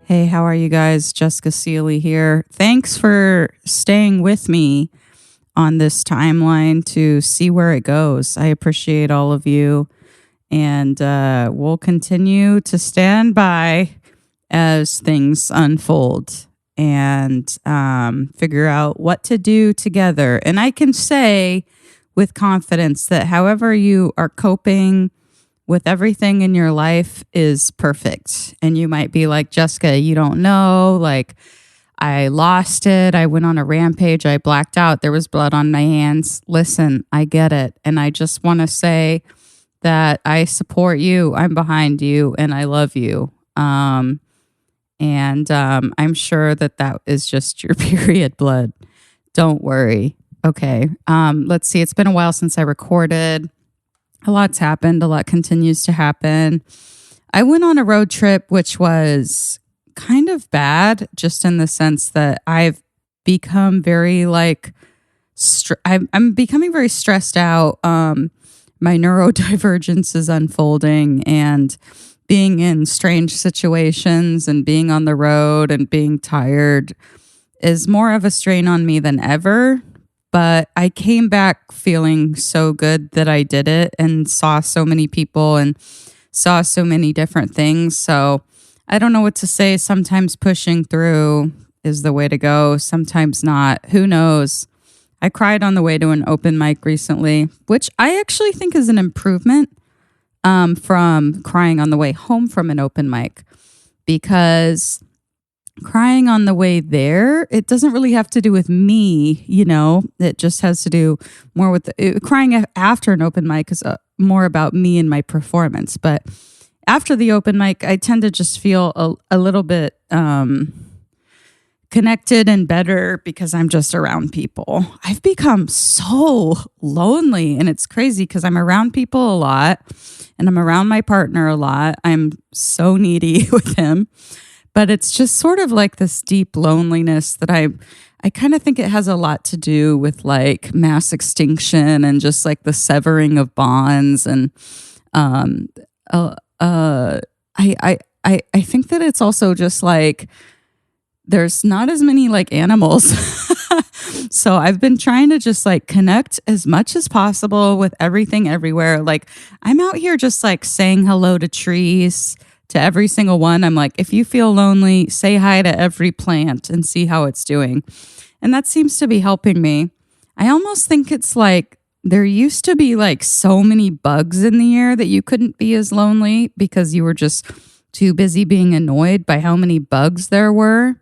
Hey, how are you guys? Jessica Seeley here. Thanks for staying with me on this timeline to see where it goes. I appreciate all of you, and we'll continue to stand by as things unfold and figure out what to do together. And I can say with confidence that however you are coping with everything in your life is perfect. And you might be like, Jessica, you don't know. Like, I lost it. I went on a rampage. I blacked out. There was blood on my hands. Listen, I get it. And I just want to say that I support you. I'm behind you and I love you. I'm sure that is just your period blood. Don't worry. Okay. Let's see. It's been a while since I recorded. A lot's happened. A lot continues to happen. I went on a road trip, which was kind of bad, just in the sense that I've become very I'm becoming very stressed out. My neurodivergence is unfolding, and being in strange situations and being on the road and being tired is more of a strain on me than ever. But I came back feeling so good that I did it and saw so many people and saw so many different things. So I don't know what to say. Sometimes pushing through is the way to go. Sometimes not. Who knows? I cried on the way to an open mic recently, which I actually think is an improvement from crying on the way home from an open mic, because crying on the way there, it doesn't really have to do with me, it just has to do more with crying after an open mic is more about me and my performance. But after the open mic, I tend to just feel a little bit connected and better because I'm just around people. I've become so lonely, and it's crazy because I'm around people a lot and I'm around my partner a lot. I'm so needy with him. But it's just sort of like this deep loneliness that I kind of think it has a lot to do with like mass extinction and just like the severing of bonds. And I think that it's also just like there's not as many like animals. So I've been trying to just like connect as much as possible with everything everywhere. Like I'm out here just like saying hello to trees, to every single one. I'm like, if you feel lonely, say hi to every plant and see how it's doing. And that seems to be helping me. I almost think it's like there used to be like so many bugs in the air that you couldn't be as lonely because you were just too busy being annoyed by how many bugs there were.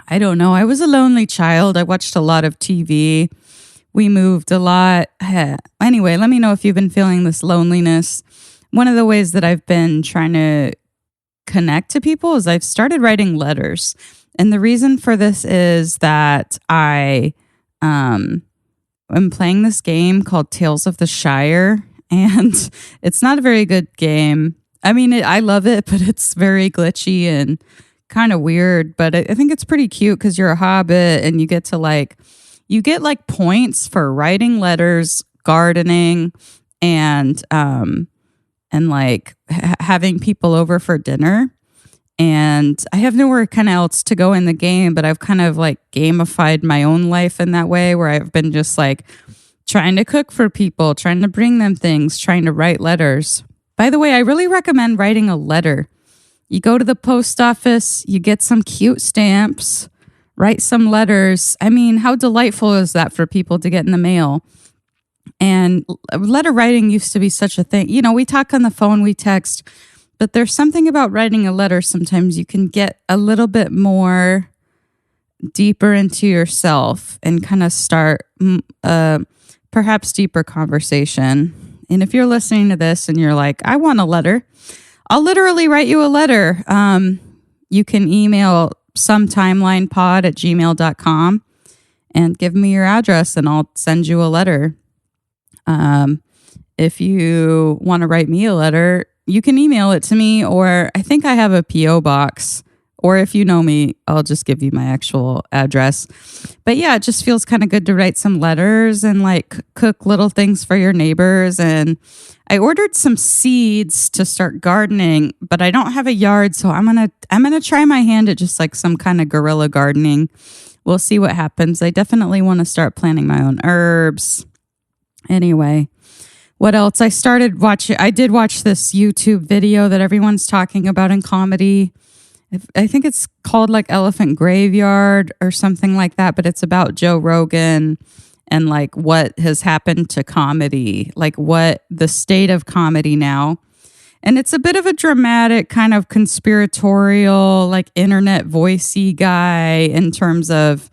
I don't know. I was a lonely child. I watched a lot of TV. We moved a lot. Anyway, let me know if you've been feeling this loneliness. One of the ways that I've been trying to connect to people is I've started writing letters. And the reason for this is that I am playing this game called Tales of the Shire. And it's not a very good game. I mean, I love it, but it's very glitchy and kind of weird. But I think it's pretty cute because you're a hobbit and you get points for writing letters, gardening, and having people over for dinner. And I have nowhere kind of else to go in the game, but I've kind of like gamified my own life in that way, where I've been just like trying to cook for people, trying to bring them things, trying to write letters. By the way, I really recommend writing a letter. You go to the post office, you get some cute stamps, write some letters. I mean, how delightful is that for people to get in the mail? And letter writing used to be such a thing. We talk on the phone, we text, but there's something about writing a letter. Sometimes you can get a little bit more deeper into yourself and kind of start perhaps deeper conversation. And if you're listening to this and you're like, I want a letter, I'll literally write you a letter. You can email sometimelinepod@gmail.com and give me your address and I'll send you a letter. If you want to write me a letter, you can email it to me, or I think I have a P.O. box Or if you know me, I'll just give you my actual address. But yeah, it just feels kind of good to write some letters and like cook little things for your neighbors. And I ordered some seeds to start gardening, but I don't have a yard, so I'm gonna try my hand at just like some kind of guerrilla gardening. We'll see what happens. I definitely want to start planting my own herbs. Anyway, what else? I did watch this YouTube video that everyone's talking about in comedy. I think it's called like Elephant Graveyard or something like that, but it's about Joe Rogan and like what has happened to comedy, like what the state of comedy now. And it's a bit of a dramatic kind of conspiratorial, like internet voicey guy in terms of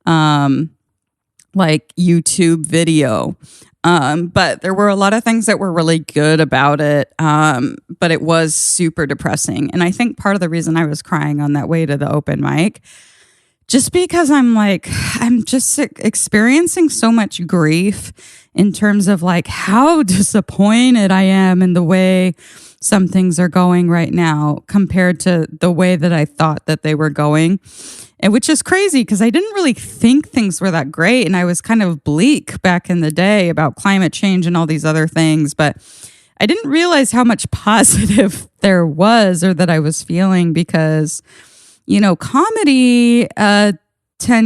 like YouTube video. But there were a lot of things that were really good about it. But it was super depressing. And I think part of the reason I was crying on that way to the open mic, just because I'm just experiencing so much grief in terms of like how disappointed I am in the way some things are going right now compared to the way that I thought that they were going. And which is crazy because I didn't really think things were that great. And I was kind of bleak back in the day about climate change and all these other things. But I didn't realize how much positive there was or that I was feeling because, you know, comedy 10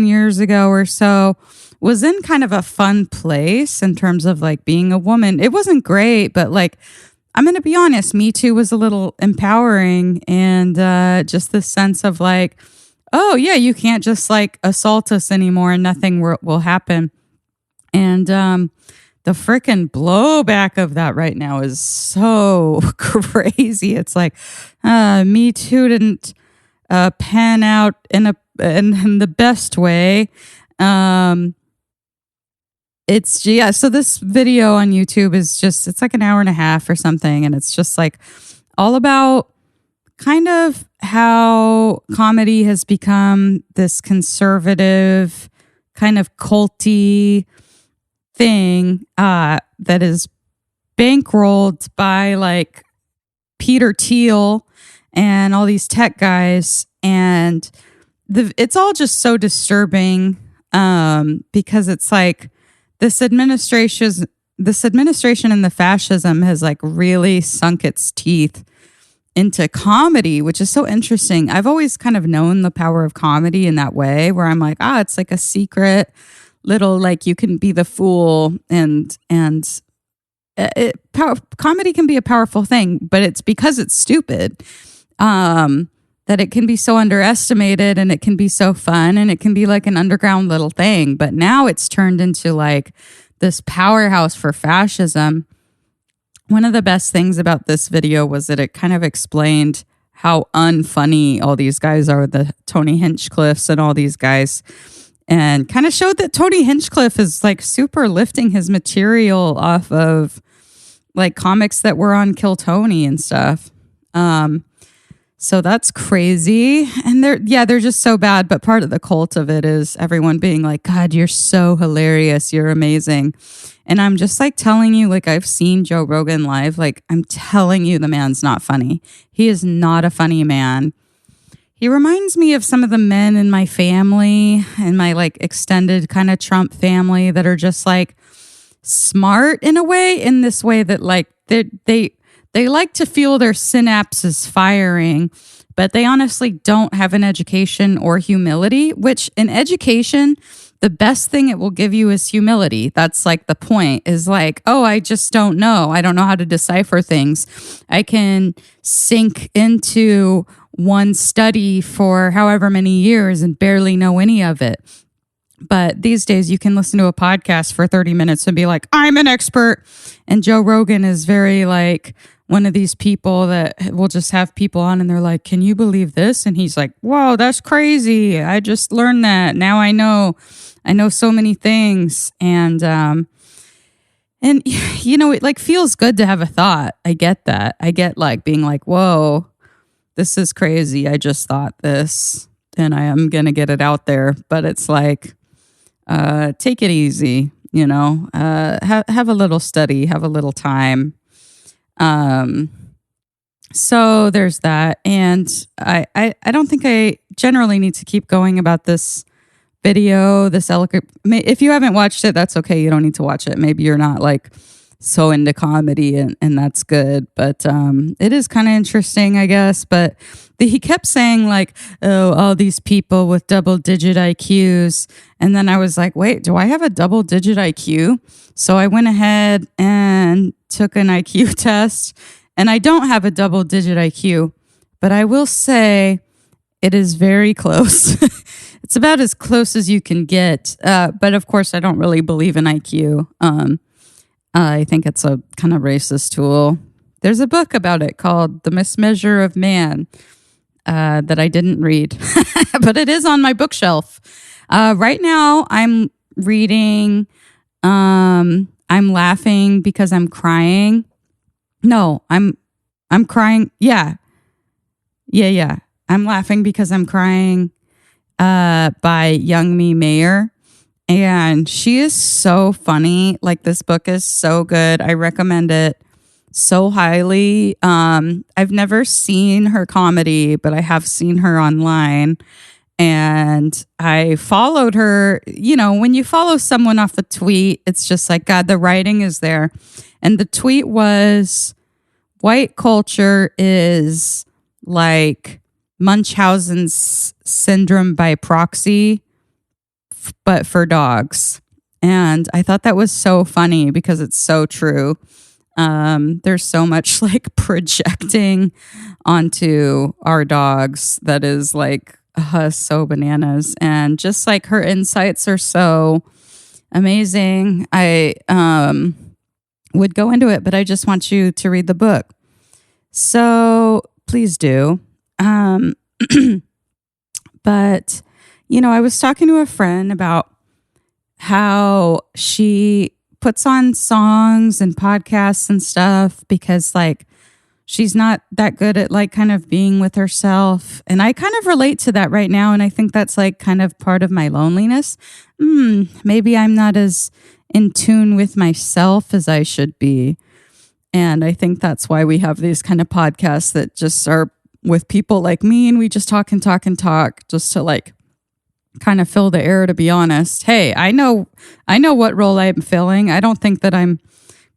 years ago or so was in kind of a fun place in terms of like being a woman. It wasn't great, but like, I'm going to be honest, Me Too was a little empowering and just this sense of like, oh yeah, you can't just like assault us anymore and nothing will happen. And the freaking blowback of that right now is so crazy. It's like, Me Too didn't pan out in the best way. So this video on YouTube is just, it's like an hour and a half or something. And it's just like all about kind of how comedy has become this conservative kind of culty thing that is bankrolled by like Peter Thiel and all these tech guys. And it's all just so disturbing because it's like this administration and the fascism has like really sunk its teeth into comedy, which is so interesting. I've always kind of known the power of comedy in that way where I'm like, it's like a secret little, like you can be the fool and comedy can be a powerful thing, but it's because it's stupid that it can be so underestimated and it can be so fun and it can be like an underground little thing. But now it's turned into like this powerhouse for fascism. One of the best things about this video was that it kind of explained how unfunny all these guys are, the Tony Hinchcliffes and all these guys, and kind of showed that Tony Hinchcliffe is like super lifting his material off of like comics that were on Kill Tony and stuff. So that's crazy. And they're just so bad. But part of the cult of it is everyone being like, God, you're so hilarious. You're amazing. And I'm just like telling you, like I've seen Joe Rogan live. Like I'm telling you, the man's not funny. He is not a funny man. He reminds me of some of the men in my family and my like extended kind of Trump family that are just like smart in a way, in this way that like they like to feel their synapses firing, but they honestly don't have an education or humility, which in education, the best thing it will give you is humility. That's like the point is like, oh, I just don't know. I don't know how to decipher things. I can sink into one study for however many years and barely know any of it. But these days you can listen to a podcast for 30 minutes and be like, I'm an expert. And Joe Rogan is very like one of these people that will just have people on and they're like, can you believe this? And he's like, whoa, that's crazy. I just learned that. Now I know so many things. And you know, it like feels good to have a thought. I get that. I get like being like, whoa, this is crazy. I just thought this and I am going to get it out there. But it's like, take it easy, you know, have a little study, have a little time. So there's that. And I don't think I generally need to keep going about this video, this eloquent. If you haven't watched it, that's okay. You don't need to watch it. Maybe you're not like so into comedy, and that's good. But it is kind of interesting, I guess. But he kept saying like, oh, all these people with double digit IQs. And then I was like, wait, do I have a double digit IQ? So I went ahead and took an IQ test, and I don't have a double digit IQ, but I will say it is very close. It's about as close as you can get. But of course, I don't really believe in IQ. I think it's a kind of racist tool. There's a book about it called The Mismeasure of Man that I didn't read, but it is on my bookshelf. Right now, I'm reading I'm Laughing Because I'm Crying. No, I'm crying. Yeah. I'm Laughing Because I'm Crying by Young Me Mayer. And she is so funny. Like, this book is so good. I recommend it so highly. I've never seen her comedy, but I have seen her online. And I followed her. You know, when you follow someone off a tweet, it's just like, God, the writing is there. And the tweet was, white culture is like Munchausen's syndrome by proxy, but for dogs. And I thought that was so funny because it's so true. There's so much like projecting onto our dogs that is like so bananas. And just like her insights are so amazing. I would go into it, but I just want you to read the book. So please do. But, you know, I was talking to a friend about how she puts on songs and podcasts and stuff because, like, she's not that good at, like, kind of being with herself. And I kind of relate to that right now. And I think that's, like, kind of part of my loneliness. Maybe I'm not as in tune with myself as I should be. And I think that's why we have these kind of podcasts that just are with people like me, and we just talk and talk and talk just to like kind of fill the air, to be honest. Hey, I know what role I'm filling. I don't think that I'm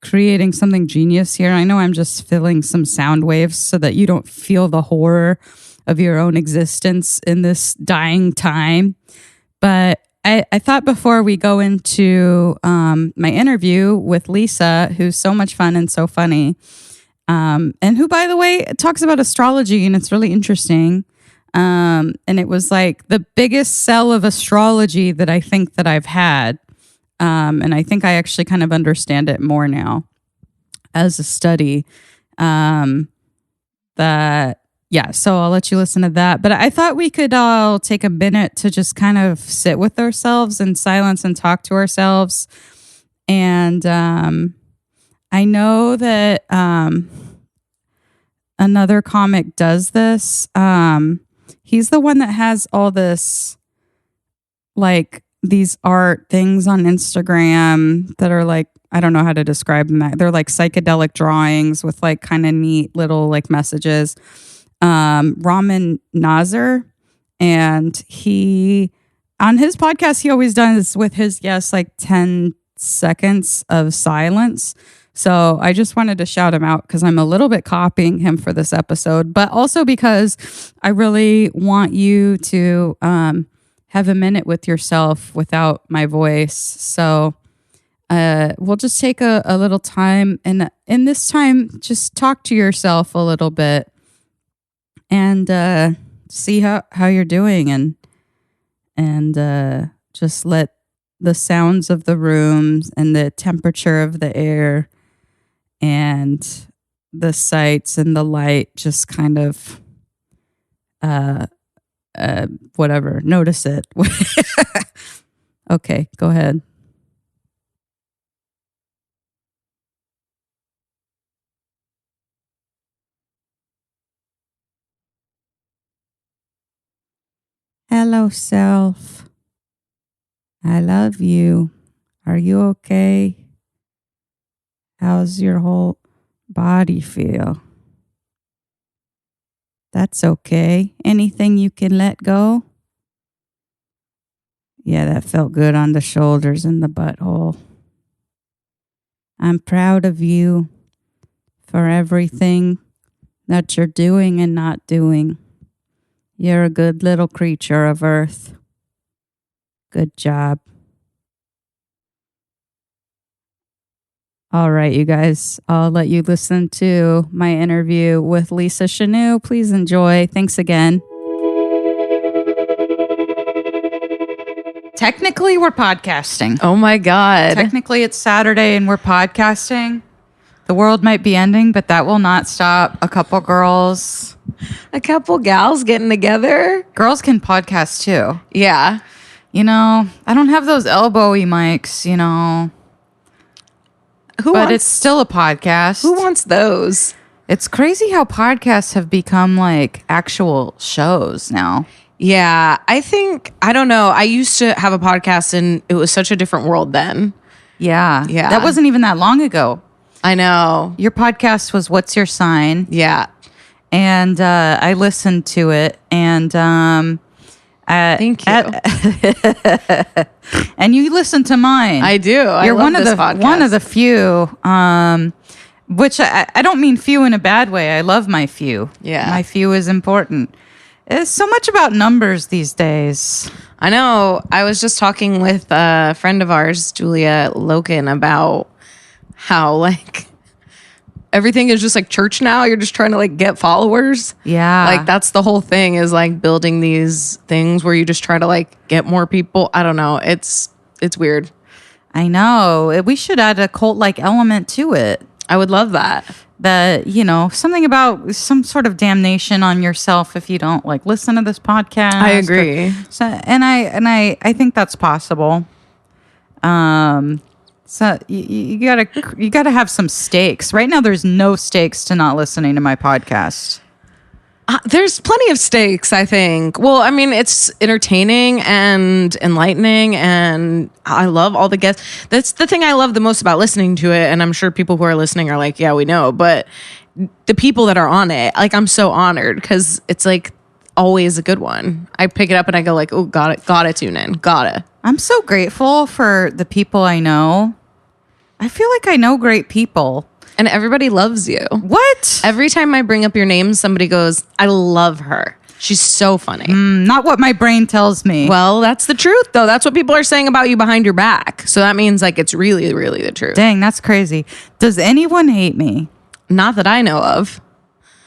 creating something genius here. I know I'm just filling some sound waves so that you don't feel the horror of your own existence in this dying time. But I thought before we go into my interview with Lisa, who's so much fun and so funny, and who, by the way, talks about astrology, and it's really interesting. And it was like the biggest sell of astrology that I think that I've had. And I think I actually kind of understand it more now as a study. So I'll let you listen to that. But I thought we could all take a minute to just kind of sit with ourselves in silence and talk to ourselves. And I know that another comic does this. He's the one that has all this, like, these art things on Instagram that are like, I don't know how to describe them. They're like psychedelic drawings with like kind of neat little like messages. Raman Nazar, and he, on his podcast, he always does with his guests like 10 seconds of silence. So I just wanted to shout him out because I'm a little bit copying him for this episode, but also because I really want you to have a minute with yourself without my voice. So we'll just take a little time, and in this time, just talk to yourself a little bit and see how you're doing, and just let the sounds of the rooms and the temperature of the air and the sights and the light just kind of whatever, notice it. Okay, go ahead. Hello, self. I love you. Are you okay? How's your whole body feel? That's okay. Anything you can let go? Yeah, that felt good on the shoulders and the butthole. I'm proud of you for everything that you're doing and not doing. You're a good little creature of Earth. Good job. All right, you guys, I'll let you listen to my interview with Lisa Chanoux. Please enjoy. Thanks again. Technically, we're podcasting. Oh my God. Technically, it's Saturday and we're podcasting. The world might be ending, but that will not stop a couple girls. A couple gals getting together. Girls can podcast too. Yeah. You know, I don't have those elbowy mics, you know. But it's still a podcast. Who wants those? It's crazy how podcasts have become like actual shows now. Yeah, I don't know. I used to have a podcast and it was such a different world then. Yeah. Yeah. That wasn't even that long ago. I know. Your podcast was What's Your Sign? Yeah. And I listened to it and thank you. and you listen to mine. I do. You're I love one of the few, which I don't mean few in a bad way. I love my few. Yeah. My few is important. It's so much about numbers these days. I know. I was just talking with a friend of ours, Julia Loken, about how like everything is just like church now. You're just trying to like get followers. Yeah. Like that's the whole thing is like building these things where you just try to like get more people. I don't know. It's weird. I know. We should add a cult-like element to it. I would love that. That, you know, something about some sort of damnation on yourself if you don't like listen to this podcast. I agree. I think that's possible. So you gotta have some stakes. Right now, there's no stakes to not listening to my podcast. There's plenty of stakes, I think. Well, I mean, it's entertaining and enlightening, and I love all the guests. That's the thing I love the most about listening to it, and I'm sure people who are listening are like, yeah, we know. But the people that are on it, like, I'm so honored because it's, like, always a good one. I pick it up and I go like, oh, gotta tune in, gotta. I'm so grateful for the people I know. I feel like I know great people. And everybody loves you. What? Every time I bring up your name, somebody goes, I love her. She's so funny. Not what my brain tells me. Well, that's the truth, though. That's what people are saying about you behind your back. So that means like it's really, really the truth. Dang, that's crazy. Does anyone hate me? Not that I know of.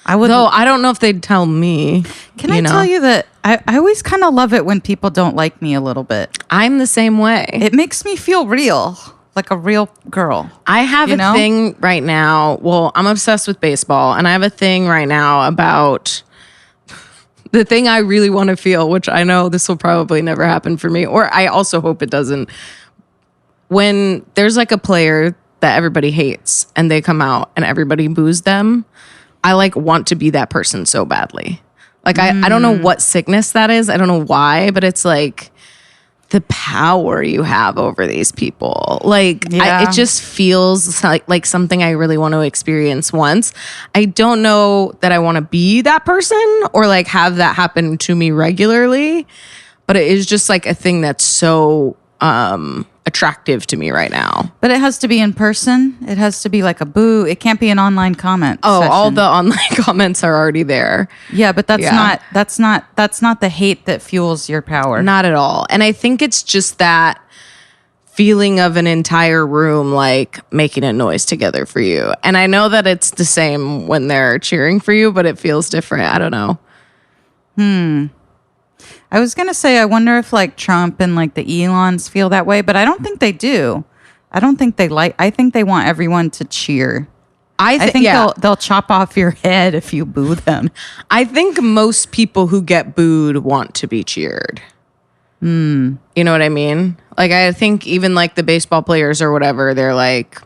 I would. Though I don't know if they'd tell me. Can I tell you that I always kind of love it when people don't like me a little bit. I'm the same way. It makes me feel real. Like a real girl. I have a thing right now. Well, I'm obsessed with baseball, and I have a thing right now about the thing I really want to feel, which I know this will probably never happen for me, or I also hope it doesn't. When there's like a player that everybody hates and they come out and everybody boos them, I like want to be that person so badly. Like I don't know what sickness that is. I don't know why, but it's like the power you have over these people. Like, it just feels like something I really want to experience once. I don't know that I want to be that person or like have that happen to me regularly, but it is just like a thing that's so attractive to me right now. But it has to be in person. It has to be like a boo. It can't be an online comment. Oh, session. all the online comments are already there. Yeah, but that's not the hate that fuels your power. Not at all. And I think it's just that feeling of an entire room like making a noise together for you. And I know that it's the same when they're cheering for you, but it feels different. I don't know. I was going to say, I wonder if like Trump and like the Elons feel that way, but I don't think they do. I don't think they I think they want everyone to cheer. I think they'll chop off your head if you boo them. I think most people who get booed want to be cheered. You know what I mean? Like, I think even like the baseball players or whatever, they're like,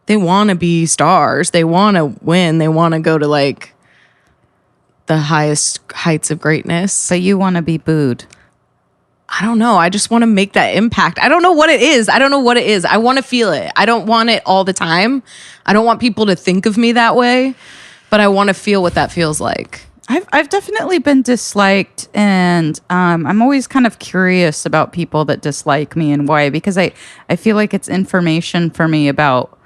they want to be stars. They want to win. They want to go to like the highest heights of greatness. But you want to be booed. I don't know. I just want to make that impact. I don't know what it is. I want to feel it. I don't want it all the time. I don't want people to think of me that way, but I want to feel what that feels like. I've definitely been disliked, and I'm always kind of curious about people that dislike me and why, because I feel like it's information for me about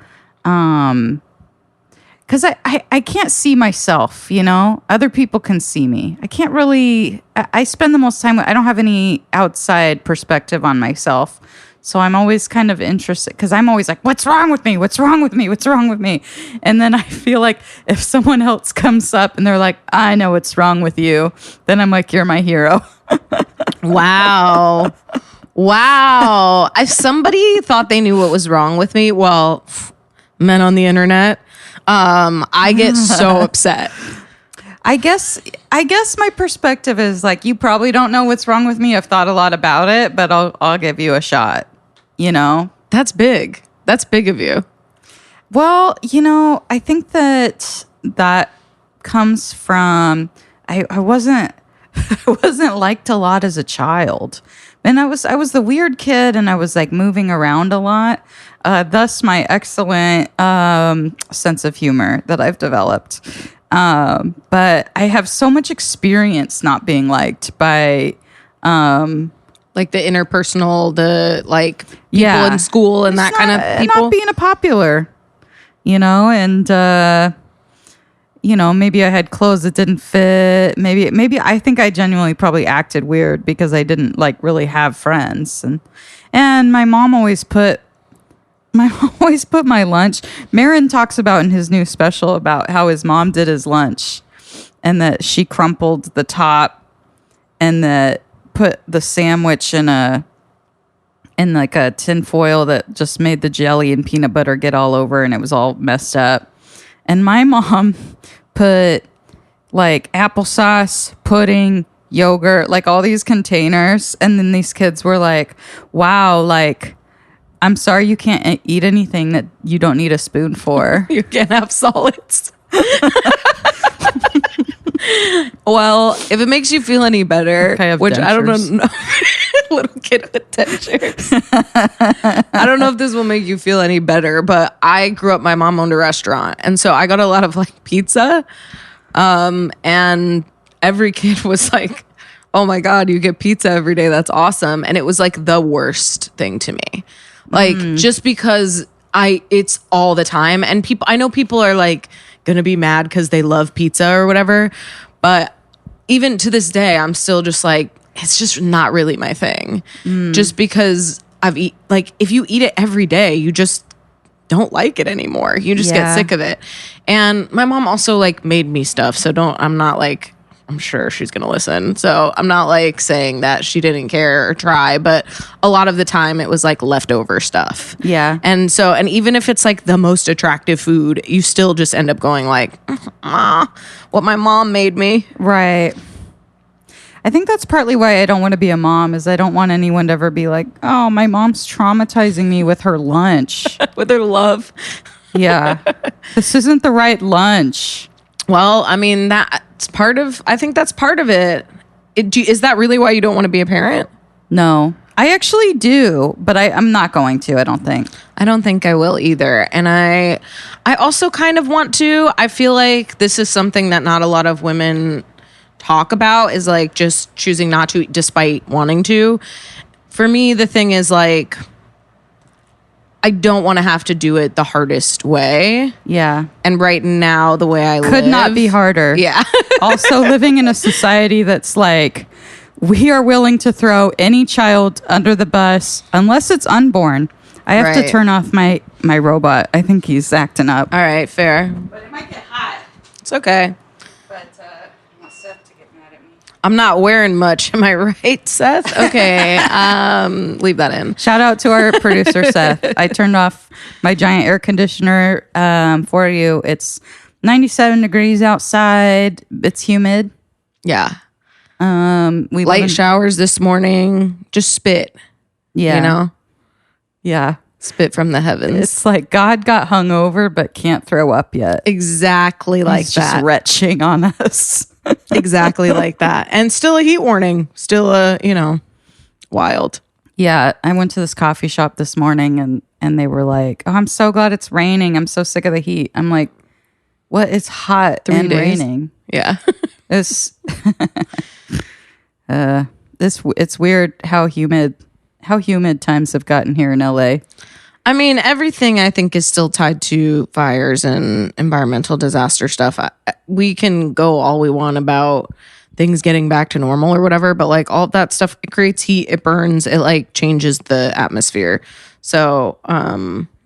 because I can't see myself, you know? Other people can see me. I can't really, I spend the most time, I don't have any outside perspective on myself. So I'm always kind of interested because I'm always like, what's wrong with me? What's wrong with me? What's wrong with me? And then I feel like if someone else comes up and they're like, I know what's wrong with you, then I'm like, you're my hero. Wow. Wow. If somebody thought they knew what was wrong with me, well, men on the internet, I get so upset. I guess my perspective is like, you probably don't know what's wrong with me. I've thought a lot about it, but I'll give you a shot, you know? That's big. That's big of you. Well, you know, I think that comes from I wasn't I wasn't liked a lot as a child. And I was the weird kid, and I was like moving around a lot. Thus my excellent sense of humor that I've developed. But I have so much experience not being liked by like the interpersonal, the like people Yeah. in school and that kind of people. not being a popular, you know, and you know, maybe I had clothes that didn't fit. Maybe I think I genuinely probably acted weird because I didn't like really have friends, and my mom always put my lunch. Marin talks about in his new special about how his mom did his lunch, and that she crumpled the top, and that put the sandwich in like a tin foil that just made the jelly and peanut butter get all over, and it was all messed up. And my mom put like applesauce, pudding, yogurt, like all these containers, and then these kids were like, wow, like, I'm sorry you can't eat anything that you don't need a spoon for. You can't have solids. Well, if it makes you feel any better, which dentures. I don't know, little kid with dentures. I don't know if this will make you feel any better, but I grew up, my mom owned a restaurant, and so I got a lot of like pizza, and every kid was like, oh my God, you get pizza every day. That's awesome. And it was like the worst thing to me. Like, just because it's all the time. And I know people are like going to be mad because they love pizza or whatever. But even to this day, I'm still just like, it's just not really my thing. Just because if you eat it every day, you just don't like it anymore. You just get sick of it. And my mom also like made me stuff. So I'm sure she's going to listen. So I'm not like saying that she didn't care or try, but a lot of the time it was like leftover stuff. Yeah. And even if it's like the most attractive food, you still just end up going like, what my mom made me. Right. I think that's partly why I don't want to be a mom, is I don't want anyone to ever be like, oh, my mom's traumatizing me with her lunch. With her love. Yeah. This isn't the right lunch. Well, I mean, I think that's part of it. Is that really why you don't want to be a parent? No, I actually do, but I'm not going to, I don't think. I don't think I will either. And I also kind of want to. I feel like this is something that not a lot of women talk about, is like just choosing not to despite wanting to. For me, the thing is like, I don't want to have to do it the hardest way. Yeah. And right now, the way I live could not be harder. Yeah. Also, living in a society that's like, we are willing to throw any child under the bus unless it's unborn. I have to turn off my robot. I think he's acting up. All right, fair. But it might get hot. It's okay. But I want Seth to get mad at me. I'm not wearing much. Am I right, Seth? Okay. Leave that in. Shout out to our producer, Seth. I turned off my giant air conditioner for you. It's 97 degrees outside. It's humid. Yeah. We Light showers this morning. Just spit. Yeah. You know? Yeah. Spit from the heavens. It's like God got hungover but can't throw up yet. Exactly like He's that. Just retching on us. Exactly like that. And still a heat warning. Still wild. Yeah. I went to this coffee shop this morning and they were like, oh, I'm so glad it's raining. I'm so sick of the heat. I'm like, what? It's hot 3 and days. raining. Yeah. It's it's weird how humid times have gotten here in LA. I mean, everything I think is still tied to fires and environmental disaster stuff. We can go all we want about things getting back to normal or whatever, but like all that stuff, it creates heat, it burns, it like changes the atmosphere. So,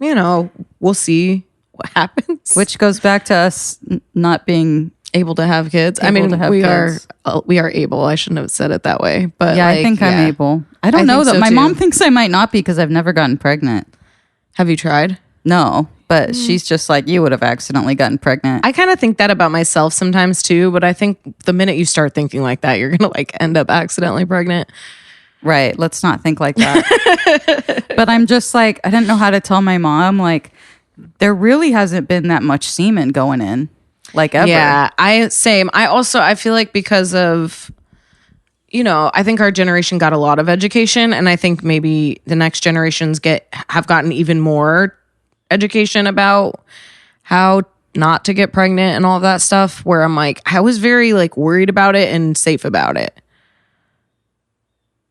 you know, we'll see what happens. Which goes back to us not being able to have kids. I mean, we are able. I shouldn't have said it that way, but yeah, like, I think I'm able. I don't know that my mom thinks I might not be because I've never gotten pregnant. Have you tried? No, but she's just like, you would have accidentally gotten pregnant. I kind of think that about myself sometimes too, but I think the minute you start thinking like that, you're going to like end up accidentally pregnant. Right. Let's not think like that. But I'm just like, I didn't know how to tell my mom, like, there really hasn't been that much semen going in, like, ever. Yeah, same. I feel like because of, you know, I think our generation got a lot of education, and I think maybe the next generations have gotten even more education about how not to get pregnant and all of that stuff, where I'm like, I was very like worried about it and safe about it.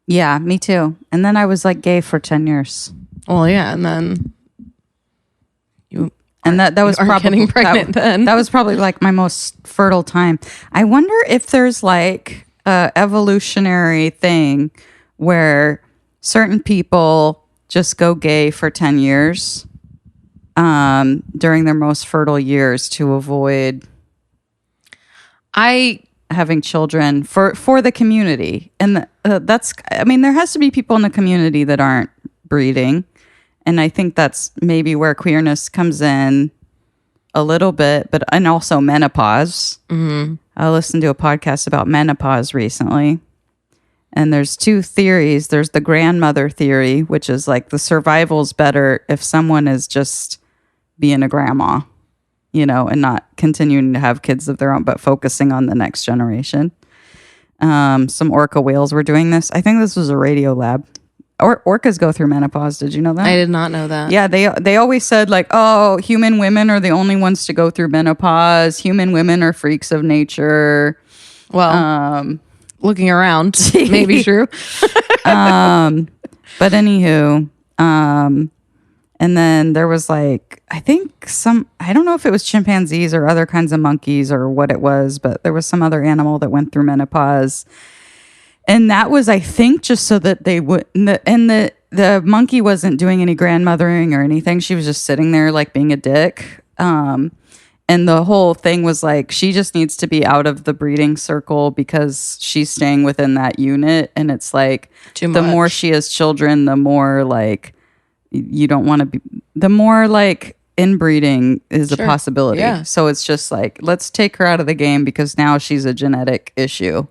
Yeah, me too. And then I was like gay for 10 years. Well, yeah, and then that was probably getting pregnant then. That was probably like my most fertile time. I wonder if there's like a evolutionary thing where certain people just go gay for 10 years during their most fertile years to avoid having children for the community. And that's, I mean, there has to be people in the community that aren't breeding. And I think that's maybe where queerness comes in a little bit, and also menopause. Mm-hmm. I listened to a podcast about menopause recently. And there's two theories. There's the grandmother theory, which is like the survival's better if someone is just being a grandma, you know, and not continuing to have kids of their own, but focusing on the next generation. Some orca whales were doing this. I think this was a radio lab. Orcas go through menopause. Did you know that? I did not know that. Yeah, they always said like, oh, human women are the only ones to go through menopause. Human women are freaks of nature. Well, looking around, maybe true. But anywho, and then there was like, I think I don't know if it was chimpanzees or other kinds of monkeys or what it was, but there was some other animal that went through menopause. And that was, I think, just so that they would, and the monkey wasn't doing any grandmothering or anything. She was just sitting there like being a dick. And the whole thing was like, she just needs to be out of the breeding circle because she's staying within that unit. And it's like, the more she has children, the more like, you don't want to be, the more like inbreeding is a possibility. Yeah. So it's just like, let's take her out of the game because now she's a genetic issue.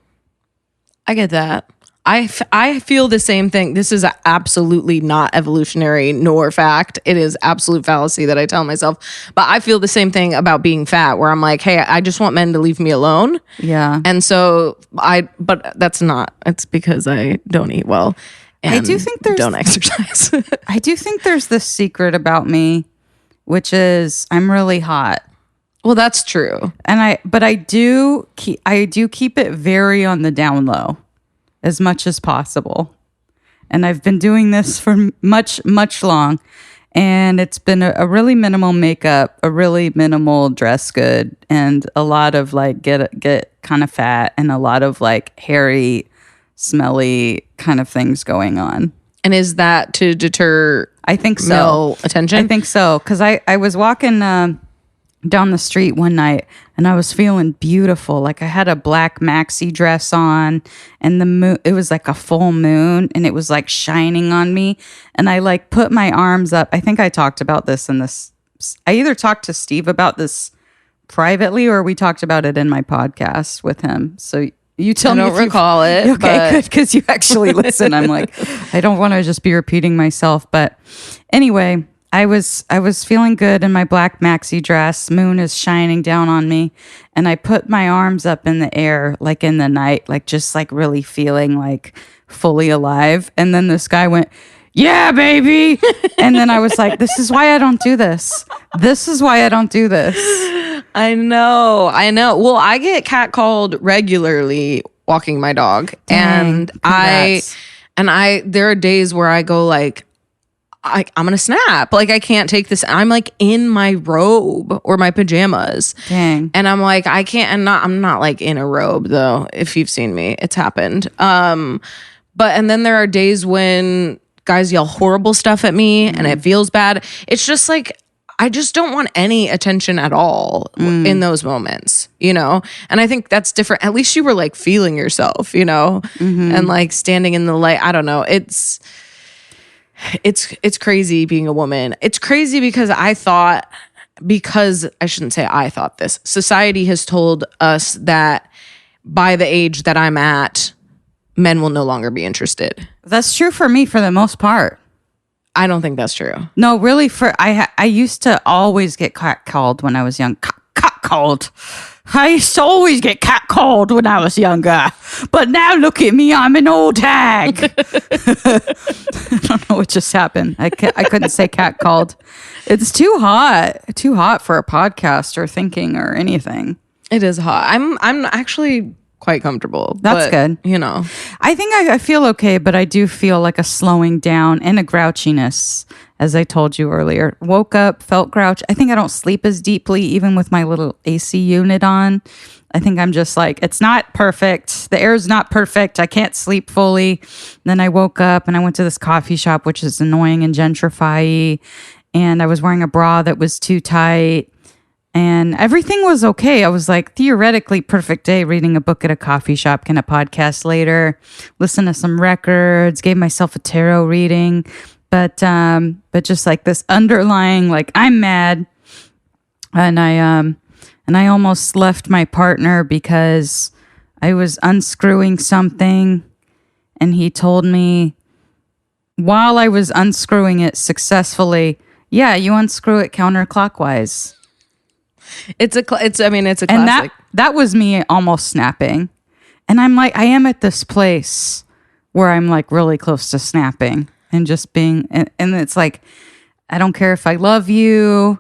I get that. I feel the same thing. This is absolutely not evolutionary nor fact. It is absolute fallacy that I tell myself. But I feel the same thing about being fat, where I'm like, hey, I just want men to leave me alone. Yeah. And so but that's not. It's because I don't eat well. And I do think don't exercise. I do think there's this secret about me, which is I'm really hot. Well, that's true. And I do keep it very on the down low as much as possible. And I've been doing this for much, much long. And it's been a really minimal makeup, a really minimal dress good, and a lot of like get kind of fat and a lot of like hairy, smelly kind of things going on. And is that to deter I think so. male attention? I think so. Because I was walking down the street one night and I was feeling beautiful. Like I had a black maxi dress on and the moon, it was like a full moon and it was like shining on me. And I like put my arms up. I think I talked about this I either talked to Steve about this privately or we talked about it in my podcast with him. So you tell me. I don't recall it. Okay, good, because you actually listen. I'm like, I don't want to just be repeating myself. But anyway, I was feeling good in my black maxi dress. Moon is shining down on me. And I put my arms up in the air, like in the night, like just like really feeling like fully alive. And then this guy went, yeah, baby. And then I was like, this is why I don't do this. This is why I don't do this. I know. Well, I get catcalled regularly walking my dog. Dang, congrats. I there are days where I go like, I'm gonna snap. Like I can't take this. I'm like in my robe or my pajamas. Dang. And I'm like, I can't. And I'm not like in a robe though. If you've seen me, it's happened. And then there are days when guys yell horrible stuff at me and it feels bad. It's just like, I just don't want any attention at all in those moments, you know? And I think that's different. At least you were like feeling yourself, you know, and like standing in the light. I don't know. It's crazy being a woman. It's crazy because I shouldn't say I thought this. Society has told us that by the age that I'm at, men will no longer be interested. That's true for me for the most part. I don't think that's true. No, really. I used to always get catcalled when I was young. Catcalled. I used to always get catcalled when I was younger. But now look at me, I'm an old hag. I don't know what just happened. I couldn't say catcalled. It's too hot for a podcast or thinking or anything. It is hot. I'm actually quite comfortable. That's good. You know, I think I feel okay, but I do feel like a slowing down and a grouchiness, as I told you earlier. Woke up, felt grouch. I think I don't sleep as deeply, even with my little AC unit on. I think I'm just like, it's not perfect. The air's not perfect. I can't sleep fully. Then I woke up and I went to this coffee shop, which is annoying and gentrify-y. And I was wearing a bra that was too tight. And everything was okay. I was like, theoretically, perfect day, reading a book at a coffee shop, can a podcast later, listen to some records, gave myself a tarot reading. But just like this underlying, like, I'm mad. And I almost left my partner because I was unscrewing something. And he told me while I was unscrewing it successfully, yeah, you unscrew it counterclockwise. It's a classic. And that was me almost snapping. And I'm like, I am at this place where I'm like really close to snapping and just being, and it's like, I don't care if I love you.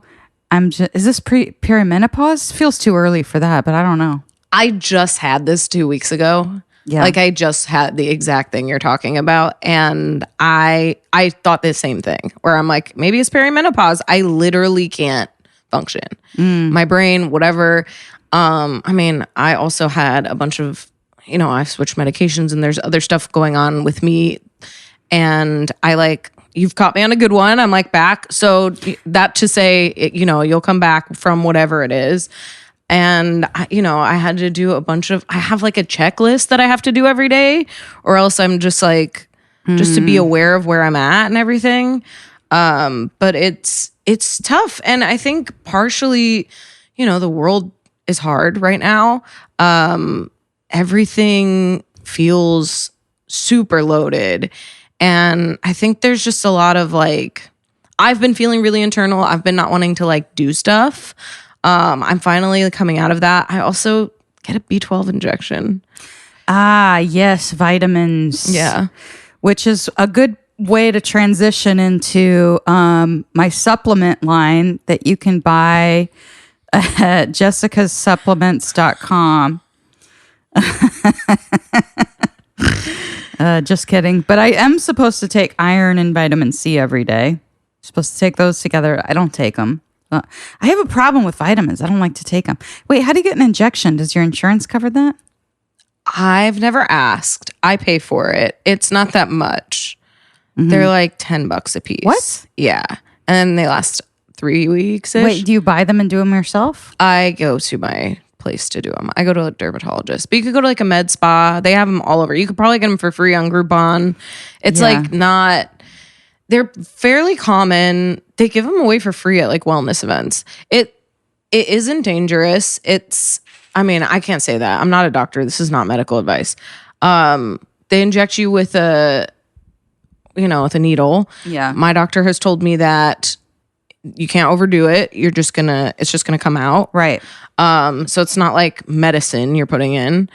Is this perimenopause? Feels too early for that, but I don't know. I just had this 2 weeks ago. Yeah. Like I just had the exact thing you're talking about. And I thought the same thing where I'm like, maybe it's perimenopause. I literally can't function. My brain, whatever. I also had a bunch of, I've switched medications and there's other stuff going on with me. And you've caught me on a good one. I'm like back. So that to say, you'll come back from whatever it is. And, I had to do I have like a checklist that I have to do every day, or else I'm just like, just to be aware of where I'm at and everything. But it's tough. And I think partially, the world is hard right now. Everything feels super loaded. And I think there's just a lot of I've been feeling really internal. I've been not wanting to do stuff. I'm finally coming out of that. I also get a B12 injection. Ah, yes, vitamins. Yeah. Which is a good way to transition into my supplement line that you can buy at jessicasupplements.com. Just kidding. But I am supposed to take iron and vitamin C every day. Supposed to take those together. I don't take them. I have a problem with vitamins. I don't like to take them. Wait, how do you get an injection? Does your insurance cover that? I've never asked. I pay for it. It's not that much. Mm-hmm. They're like $10 a piece. What? Yeah. And they last 3 weeks. Wait, do you buy them and do them yourself? I go to my place to do them. I go to a dermatologist, but you could go to a med spa. They have them all over. You could probably get them for free on Groupon. It's they're fairly common. They give them away for free at wellness events. It isn't dangerous. I can't say that. I'm not a doctor. This is not medical advice. They inject you with with a needle. Yeah. My doctor has told me that you can't overdo it. It's just gonna come out. Right. So it's not like medicine you're putting in.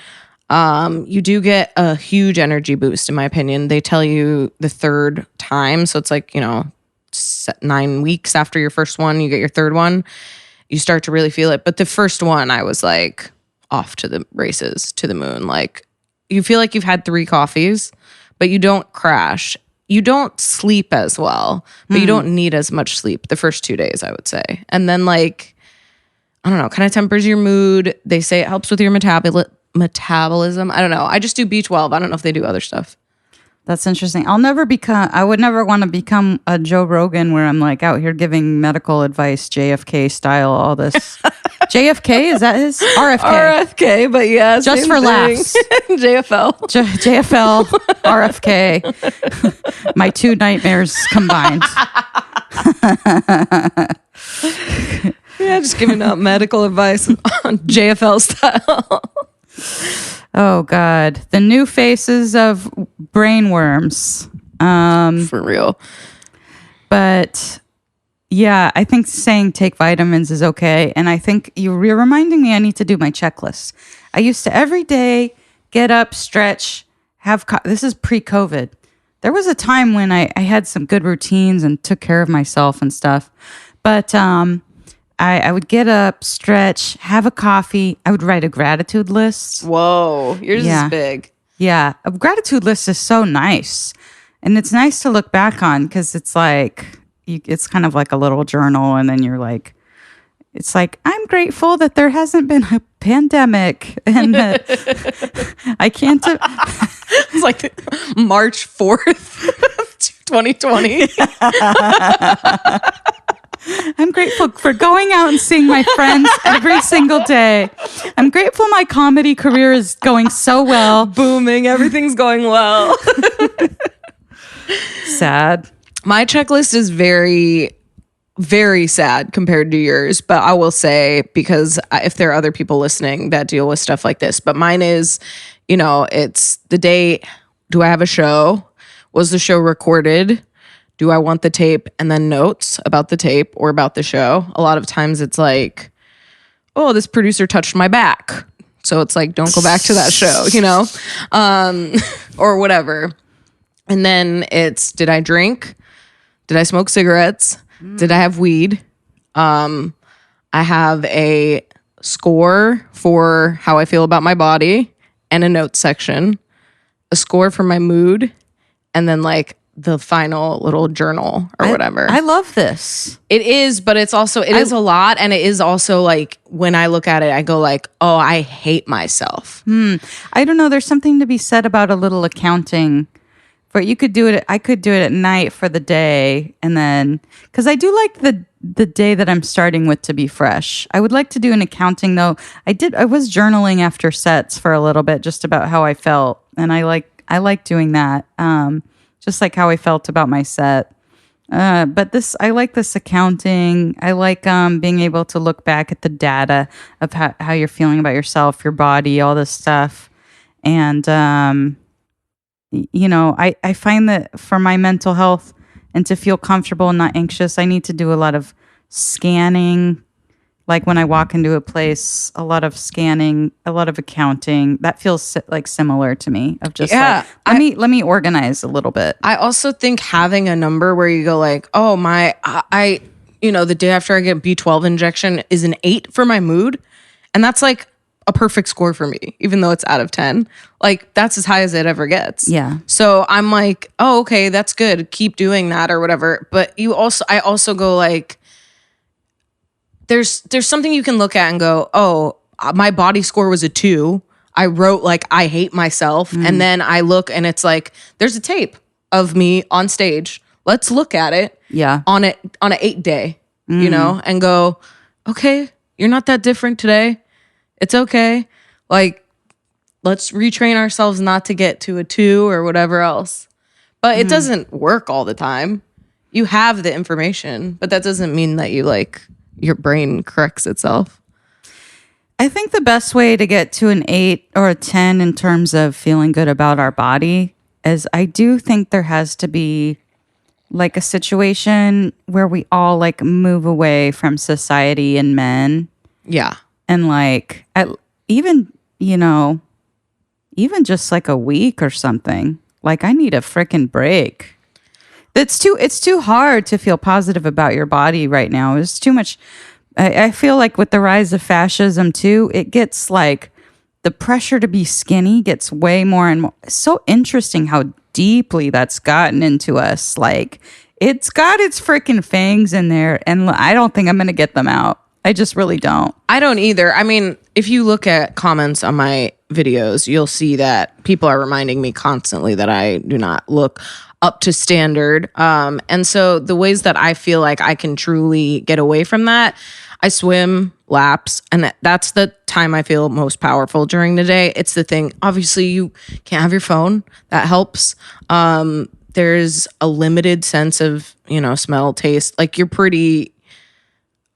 You do get a huge energy boost, in my opinion. They tell you the third time. So it's 9 weeks after your first one, you get your third one. you start to really feel it. But the first one, I was like off to the races, to the moon. Like you feel like you've had 3 coffees, but you don't crash. You don't sleep as well, but you don't need as much sleep the first 2 days, I would say. And then like, I don't know, kind of tempers your mood. They say it helps with your metabolism. I don't know. I just do B12. I don't know if they do other stuff. That's interesting. I would never want to become a Joe Rogan where I'm like out here giving medical advice, JFK style, all this. JFK, is that his? RFK. RFK, but yeah. Just for laughs. JFL. JFL, RFK. My 2 nightmares combined. Yeah, just giving out medical advice on JFL style. Oh, God. The new faces of brainworms. For real. But yeah, I think saying take vitamins is okay. And I think you're reminding me I need to do my checklist. I used to every day get up, stretch, this is pre-COVID. There was a time when I had some good routines and took care of myself and stuff. But I would get up, stretch, have a coffee. I would write a gratitude list. Whoa, yours is big. Yeah, a gratitude list is so nice. And it's nice to look back on because it's like, it's kind of like a little journal. And then you're like, it's like, I'm grateful that there hasn't been a pandemic and that I can't. It's like March 4th, 2020. I'm grateful for going out and seeing my friends every single day. I'm grateful my comedy career is going so well. Booming. Everything's going well. Sad. My checklist is very, very sad compared to yours. But I will say, because if there are other people listening that deal with stuff like this, but mine is, it's the day, do I have a show? Was the show recorded? Do I want the tape? And then notes about the tape or about the show. A lot of times it's like, oh, this producer touched my back. So it's like, don't go back to that show, or whatever. And then it's, did I drink? Did I smoke cigarettes? Did I have weed? I have a score for how I feel about my body and a notes section, a score for my mood, and then like the final little journal or whatever. I love this. It is, but it's also, it is a lot. And it is also like, when I look at it, I go like, oh, I hate myself. I don't know. There's something to be said about a little accounting. But I could do it at night for the day. And then, because I do like the day that I'm starting with to be fresh. I would like to do an accounting though. I was journaling after sets for a little bit, just about how I felt. And I like doing that. Just like how I felt about my set. But I like this accounting. I like being able to look back at the data of how you're feeling about yourself, your body, all this stuff. And, I find that for my mental health and to feel comfortable and not anxious, I need to do a lot of scanning. Like when I walk into a place, a lot of scanning, a lot of accounting. That feels like similar to me. Of just let me organize a little bit. I also think having a number where you go like, oh the day after I get B12 injection is an 8 for my mood, and that's like a perfect score for me, even though it's out of 10. Like that's as high as it ever gets. Yeah. So I'm like, oh, okay, that's good. Keep doing that or whatever. But I also go like, there's something you can look at and go, oh, my body score was a 2. I wrote like, I hate myself. And then I look and it's like, there's a tape of me on stage. Let's look at it. Yeah. On an 8 day, and go, okay, you're not that different today. It's okay. Like, let's retrain ourselves not to get to a 2 or whatever else. But it doesn't work all the time. You have the information, but that doesn't mean that your brain corrects itself. I think the best way to get to an 8 or a 10 in terms of feeling good about our body is I do think there has to be like a situation where we all like move away from society and men. Yeah. And like even just like a week or something. Like I need a freaking break. It's too hard to feel positive about your body right now. It's too much I feel like with the rise of fascism too, it gets like the pressure to be skinny gets way more and more. It's so interesting how deeply that's gotten into us. Like it's got its freaking fangs in there, and I don't think I'm going to get them out. I just really don't. I don't either. I mean, if you look at comments on my videos, you'll see that people are reminding me constantly that I do not look up to standard. And so the ways that I feel like I can truly get away from that, I swim laps, and that's the time I feel most powerful during the day. It's the thing. Obviously, you can't have your phone. That helps. There's a limited sense of, smell, taste. Like you're pretty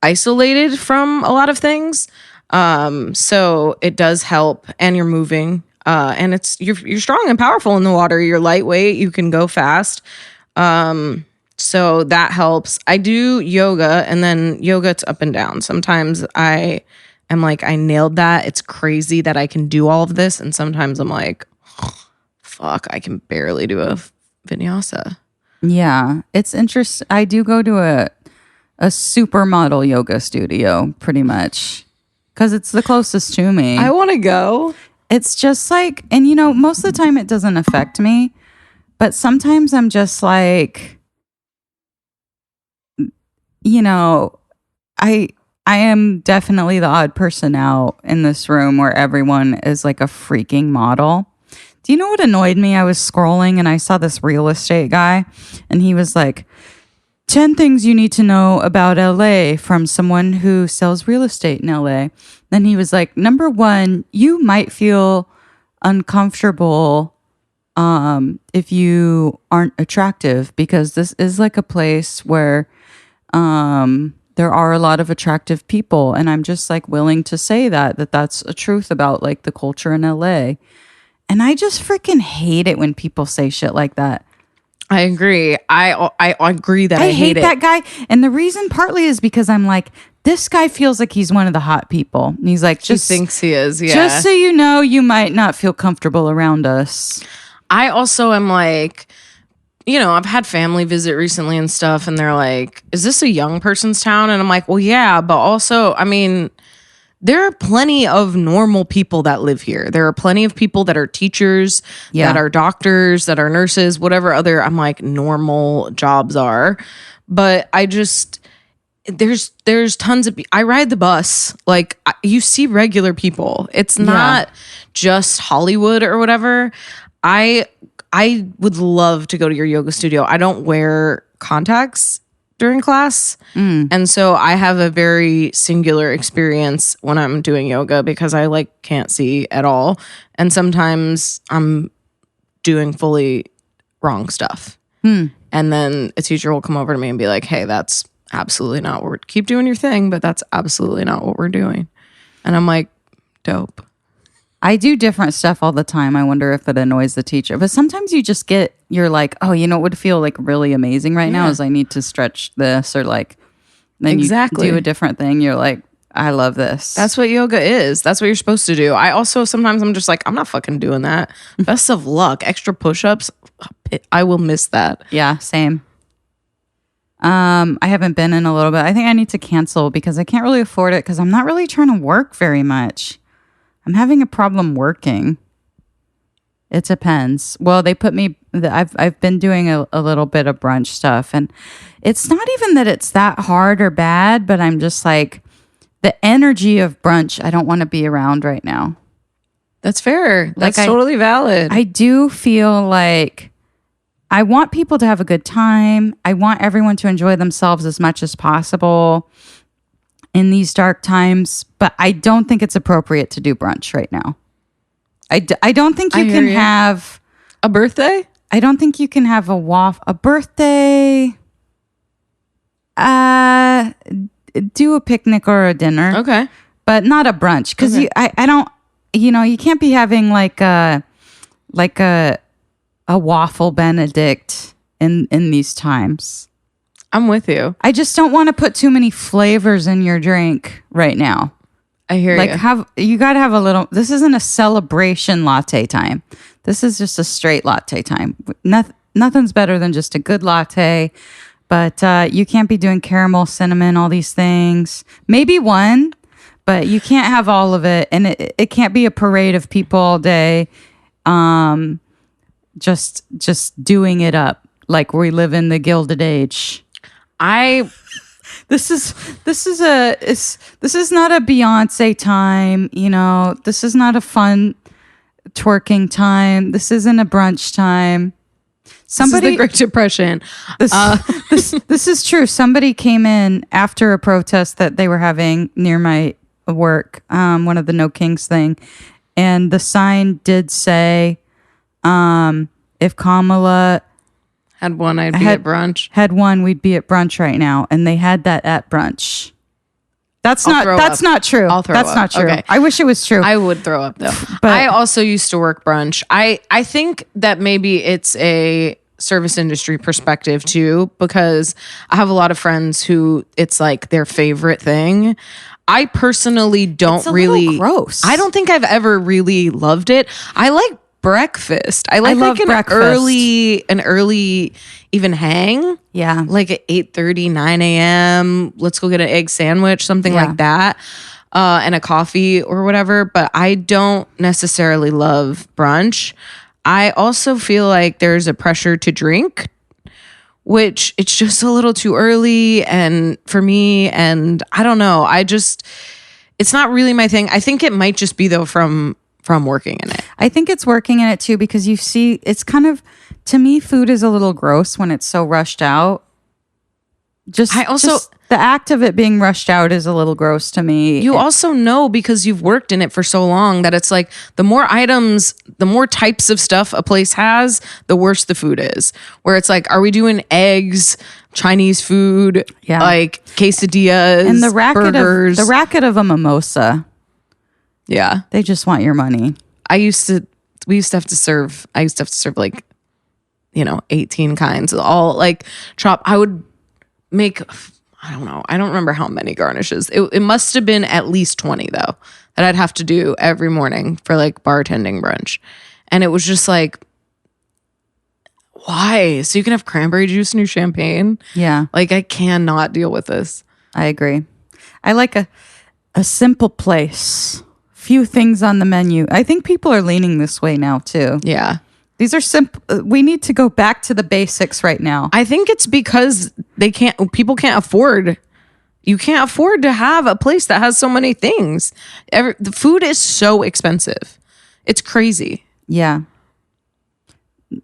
isolated from a lot of things. So it does help, and you're moving. And you're strong and powerful in the water. You're lightweight. You can go fast. So that helps. I do yoga, and then yoga, it's up and down. Sometimes I am like, I nailed that. It's crazy that I can do all of this. And sometimes I'm like, fuck, I can barely do a vinyasa. Yeah, it's interesting. I do go to a supermodel yoga studio pretty much because it's the closest to me. I want to go. It's just like, and most of the time it doesn't affect me, but sometimes I'm just like, I am definitely the odd person out in this room where everyone is like a freaking model. Do you know what annoyed me? I was scrolling and I saw this real estate guy, and he was like, 10 things you need to know about LA from someone who sells real estate in LA. Then he was like, number 1, you might feel uncomfortable if you aren't attractive, because this is like a place where there are a lot of attractive people. And I'm just like willing to say that's a truth about like the culture in LA. And I just freaking hate it when people say shit like that. I agree. I agree that I hate it. That guy. And the reason partly is because I'm like, this guy feels like he's one of the hot people. And he's like, he thinks he is. Yeah. Just so you know, you might not feel comfortable around us. I also am like, I've had family visit recently and stuff, and they're like, is this a young person's town? And I'm like, well, yeah, but also, I mean, there are plenty of normal people that live here. There are plenty of people that are teachers, that are doctors, that are nurses, whatever other, I'm like, normal jobs are. But I just, there's tons of, I ride the bus. Like, you see regular people. It's not just Hollywood or whatever. I would love to go to your yoga studio. I don't wear contacts during class. And so I have a very singular experience when I'm doing yoga because I like can't see at all. And sometimes I'm doing fully wrong stuff. And then a teacher will come over to me and be like, hey, that's absolutely not what we're, keep doing your thing, but that's absolutely not what we're doing. And I'm like, dope. I do different stuff all the time. I wonder if it annoys the teacher. But sometimes you're like, oh, what would feel like really amazing right now is I need to stretch this, or like, then you do a different thing. You're like, I love this. That's what yoga is. That's what you're supposed to do. I also, sometimes I'm just like, I'm not fucking doing that. Best of luck. Extra push-ups. I will miss that. Yeah, same. I haven't been in a little bit. I think I need to cancel because I can't really afford it because I'm not really trying to work very much. I'm having a problem working. It depends. Well, they put me, I've been doing a little bit of brunch stuff, and it's not even that it's that hard or bad, but I'm just like, the energy of brunch, I don't want to be around right now. That's fair. That's totally valid. I do feel like I want people to have a good time. I want everyone to enjoy themselves as much as possible in these dark times, but I don't think it's appropriate to do brunch right now. I don't think you can have a birthday. I don't think you can have a birthday. Do a picnic or a dinner. Okay. But not a brunch. Because I don't, you can't be having like a waffle Benedict in these times. I'm with you. I just don't want to put too many flavors in your drink right now. I hear you. You got to have a little, this isn't a celebration latte time. This is just a straight latte time. Nothing's better than just a good latte. But you can't be doing caramel, cinnamon, all these things. Maybe one, but you can't have all of it. And it can't be a parade of people all day just doing it up like we live in the Gilded Age. This is not a Beyonce time, you know. This is not a fun twerking time. This isn't a brunch time. Somebody, this is the Great Depression. This is true. Somebody came in after a protest that they were having near my work, one of the No Kings thing, and the sign did say, if Kamala had one, I'd be at brunch. Had one, we'd be at brunch right now. And they had that at brunch. That's not true. That's not true. Okay. I wish it was true. I would throw up though. But I also used to work brunch. I think that maybe it's a service industry perspective too, because I have a lot of friends who it's like their favorite thing. I personally don't really. Gross. I don't think I've ever really loved it. I like breakfast. I like an early even hang. Yeah. Like at 8:30, 9 a.m. Let's go get an egg sandwich, something like that. And a coffee or whatever. But I don't necessarily love brunch. I also feel like there's a pressure to drink, which it's just a little too early and for me. And I don't know. It's not really my thing. I think it might just be though from working in it. I think it's working in it too, because you see, it's kind of, to me, food is a little gross when it's so rushed out. Just the act of it being rushed out is a little gross to me. You also know, because you've worked in it for so long, that it's like the more items, the more types of stuff a place has, the worse the food is. Where it's like, are we doing eggs, Chinese food, like quesadillas, and burgers? The racket of a mimosa. Yeah. They just want your money. I used to have to serve like, 18 kinds, all like I would make, I don't know. I don't remember how many garnishes. It must have been at least 20 though, that I'd have to do every morning for like bartending brunch. And it was just like, why? So you can have cranberry juice in your champagne? Yeah. Like, I cannot deal with this. I agree. I like a simple place. Few things on the menu. I think people are leaning this way now too. Yeah. These are simple. We need to go back to the basics right now. I think it's because people can't afford. You can't afford to have a place that has so many things. The food is so expensive. It's crazy. Yeah.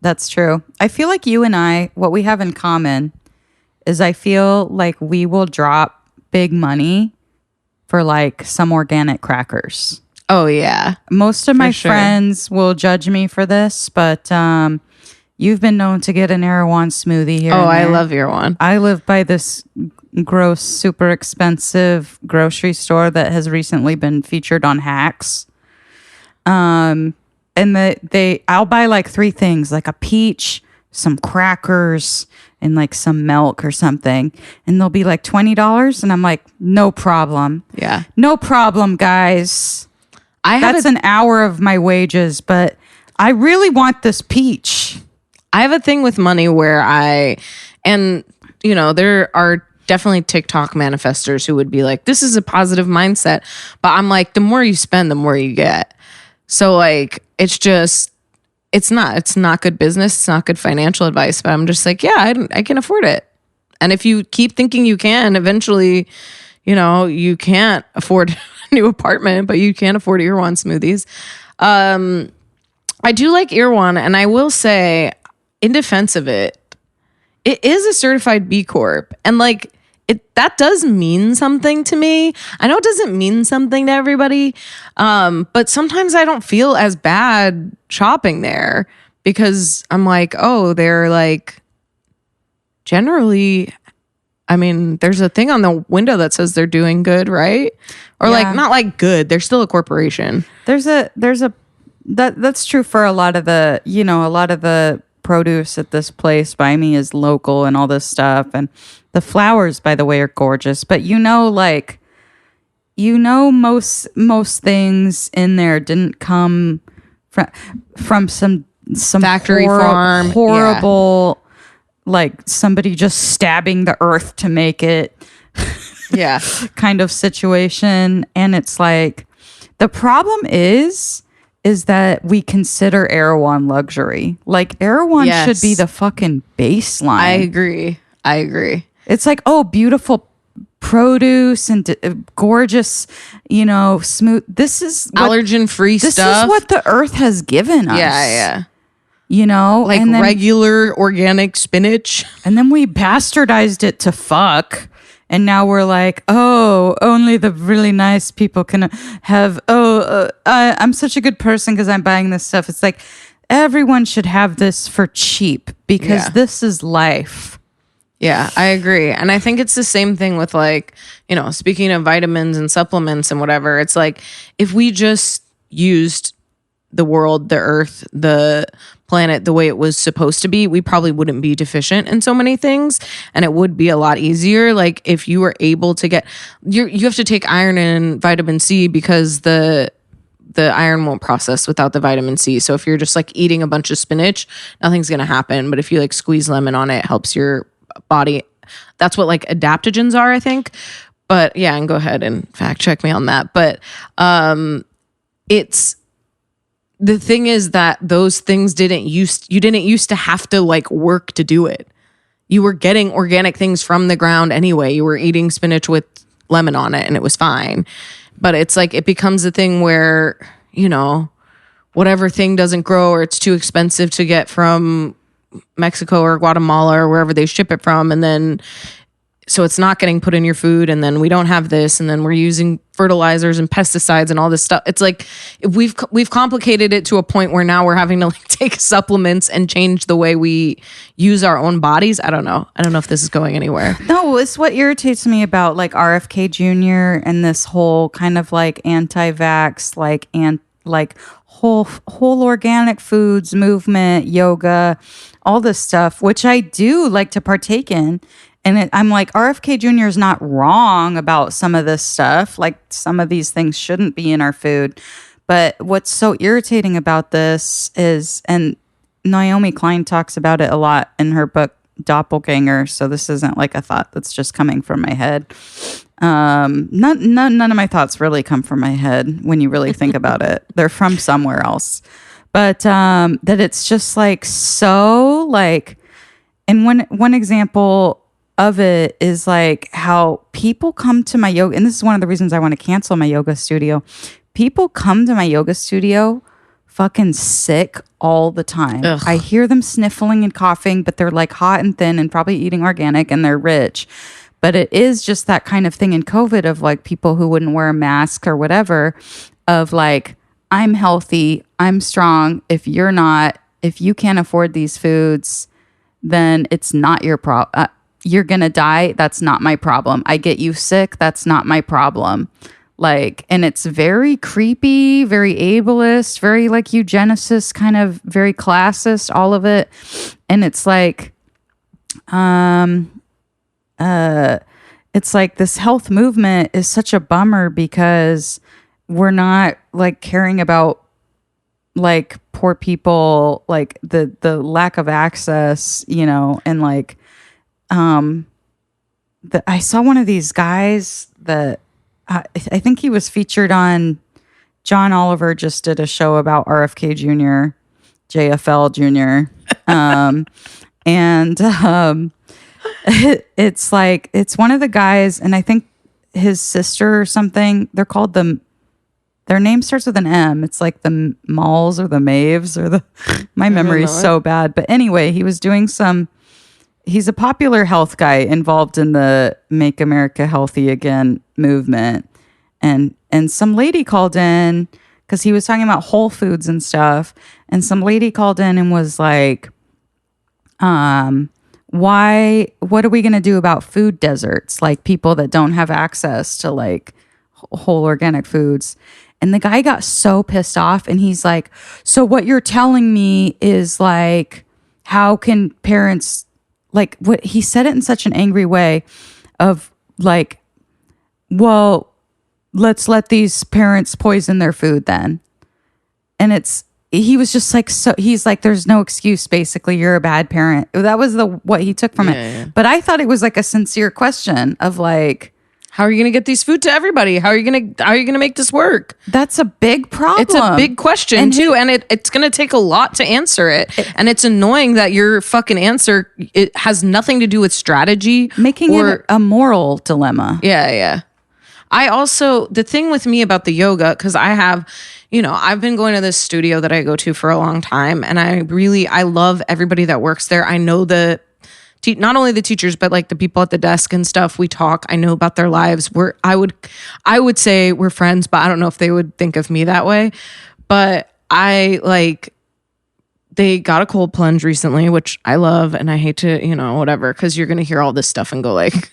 That's true. I feel like you and I, what we have in common is I feel like we will drop big money for like some organic crackers. Oh, yeah. Most of my friends will judge me for this, but you've been known to get an EREHWON smoothie here. Oh, I love EREHWON. I live by this gross, super expensive grocery store that has recently been featured on Hacks. And I'll buy like 3 things, like a peach, some crackers, and like some milk or something. And they'll be like $20. And I'm like, no problem. Yeah. No problem, guys. That's an hour of my wages, but I really want this peach. I have a thing with money where there are definitely TikTok manifestors who would be like, this is a positive mindset. But I'm like, the more you spend, the more you get. So like, it's not good business. It's not good financial advice, but I'm just like, yeah, I can afford it. And if you keep thinking you can, eventually, you can't afford a new apartment, but you can afford EREHWON smoothies. I do like EREHWON, and I will say, in defense of it, it is a certified B Corp. And like, that does mean something to me. I know it doesn't mean something to everybody, but sometimes I don't feel as bad shopping there because I'm like, oh, they're like, generally, I mean, there's a thing on the window that says they're doing good, right? Or like, not like good. They're still a corporation. That's true for a lot of the produce at this place by me is local and all this stuff. And the flowers, by the way, are gorgeous. But most things in there didn't come from some factory farm, horrible like somebody just stabbing the earth to make it Yeah. kind of situation. And it's like, the problem is that we consider EREHWON luxury. Like EREHWON Yes. should be the fucking baseline. I agree. It's like, oh, beautiful produce and gorgeous, smooth. This is Allergen-free stuff. This is what the earth has given us. Yeah. Like and then, regular organic spinach. And then we bastardized it to fuck. And now we're like, oh, only the really nice people can have, I'm such a good person because I'm buying this stuff. It's like, everyone should have this for cheap because this is life. Yeah, I agree. And I think it's the same thing with like, speaking of vitamins and supplements and whatever, it's like if we just used the world, the earth, the planet the way it was supposed to be, we probably wouldn't be deficient in so many things, and it would be a lot easier. Like if you were able to get, you have to take iron and vitamin C because the iron won't process without the vitamin C. So if you're just like eating a bunch of spinach, nothing's gonna happen. But if you like squeeze lemon on it, it helps your body. That's what like adaptogens are, I think. But yeah, and go ahead and fact check me on that. But it's, the thing is that those things you didn't used to have to like work to do it. You were getting organic things from the ground anyway. You were eating spinach with lemon on it and it was fine. But it's like, it becomes a thing where, whatever thing doesn't grow or it's too expensive to get from Mexico or Guatemala or wherever they ship it from. And then, so it's not getting put in your food, and then we don't have this, and then we're using fertilizers and pesticides and all this stuff. It's like we've complicated it to a point where now we're having to like take supplements and change the way we use our own bodies. I don't know if this is going anywhere. No, it's what irritates me about like RFK Jr. and this whole kind of like anti-vax, like whole organic foods movement, yoga, all this stuff, which I do like to partake in. And I'm like, RFK Jr. is not wrong about some of this stuff. Like some of these things shouldn't be in our food. But what's so irritating about this is, and Naomi Klein talks about it a lot in her book, Doppelganger. So this isn't like a thought that's just coming from my head. None of my thoughts really come from my head when you really think about it. They're from somewhere else. But that it's just like so like, and one example of it is like how people come to my yoga, and this is one of the reasons I want to cancel my yoga studio. People come to my yoga studio fucking sick all the time. Ugh. I hear them sniffling and coughing, but they're like hot and thin and probably eating organic and they're rich. But it is just that kind of thing in COVID of like people who wouldn't wear a mask or whatever, of like, I'm healthy, I'm strong. If you're not, if you can't afford these foods, then it's not your problem. You're going to die. That's not my problem. I get you sick. That's not my problem. Like, and it's very creepy, very ableist, very like eugenicist, kind of very classist, all of it. And it's like, it's like this health movement is such a bummer because we're not like caring about like poor people, like the lack of access, and like, I saw one of these guys that I think he was featured on John Oliver just did a show about RFK Jr., JFL Jr. It's like, it's one of the guys, and I think his sister or something, they're called their name starts with an M. It's like the Malls or the Maves or my memory is so bad. But anyway, he was doing he's a popular health guy involved in the Make America Healthy Again movement. And some lady called in because he was talking about Whole Foods and stuff. And some lady called in and was like, what are we going to do about food deserts? Like people that don't have access to like whole organic foods. And the guy got so pissed off and he's like, so what you're telling me is like, how can parents, like what he said it in such an angry way of like, well, let's let these parents poison their food then. And it's he was just like, so he's like, there's no excuse. Basically, you're a bad parent. That was what he took from it. Yeah. But I thought it was like a sincere question of like, how are you going to get these food to everybody? How are you going to make this work? that's a big problem. It's a big question too, and it's going to take a lot to answer it. And it's annoying that your fucking answer, it has nothing to do with strategy, making it a moral dilemma. Yeah. I also, the thing with me about the yoga, because I have, I've been going to this studio that I go to for a long time, and I love everybody that works there. I know not only the teachers, but like the people at the desk and stuff. We talk. I know about their lives. I would say we're friends, but I don't know if they would think of me that way. But they got a cold plunge recently, which I love, and I hate to, whatever, because you're gonna hear all this stuff and go like,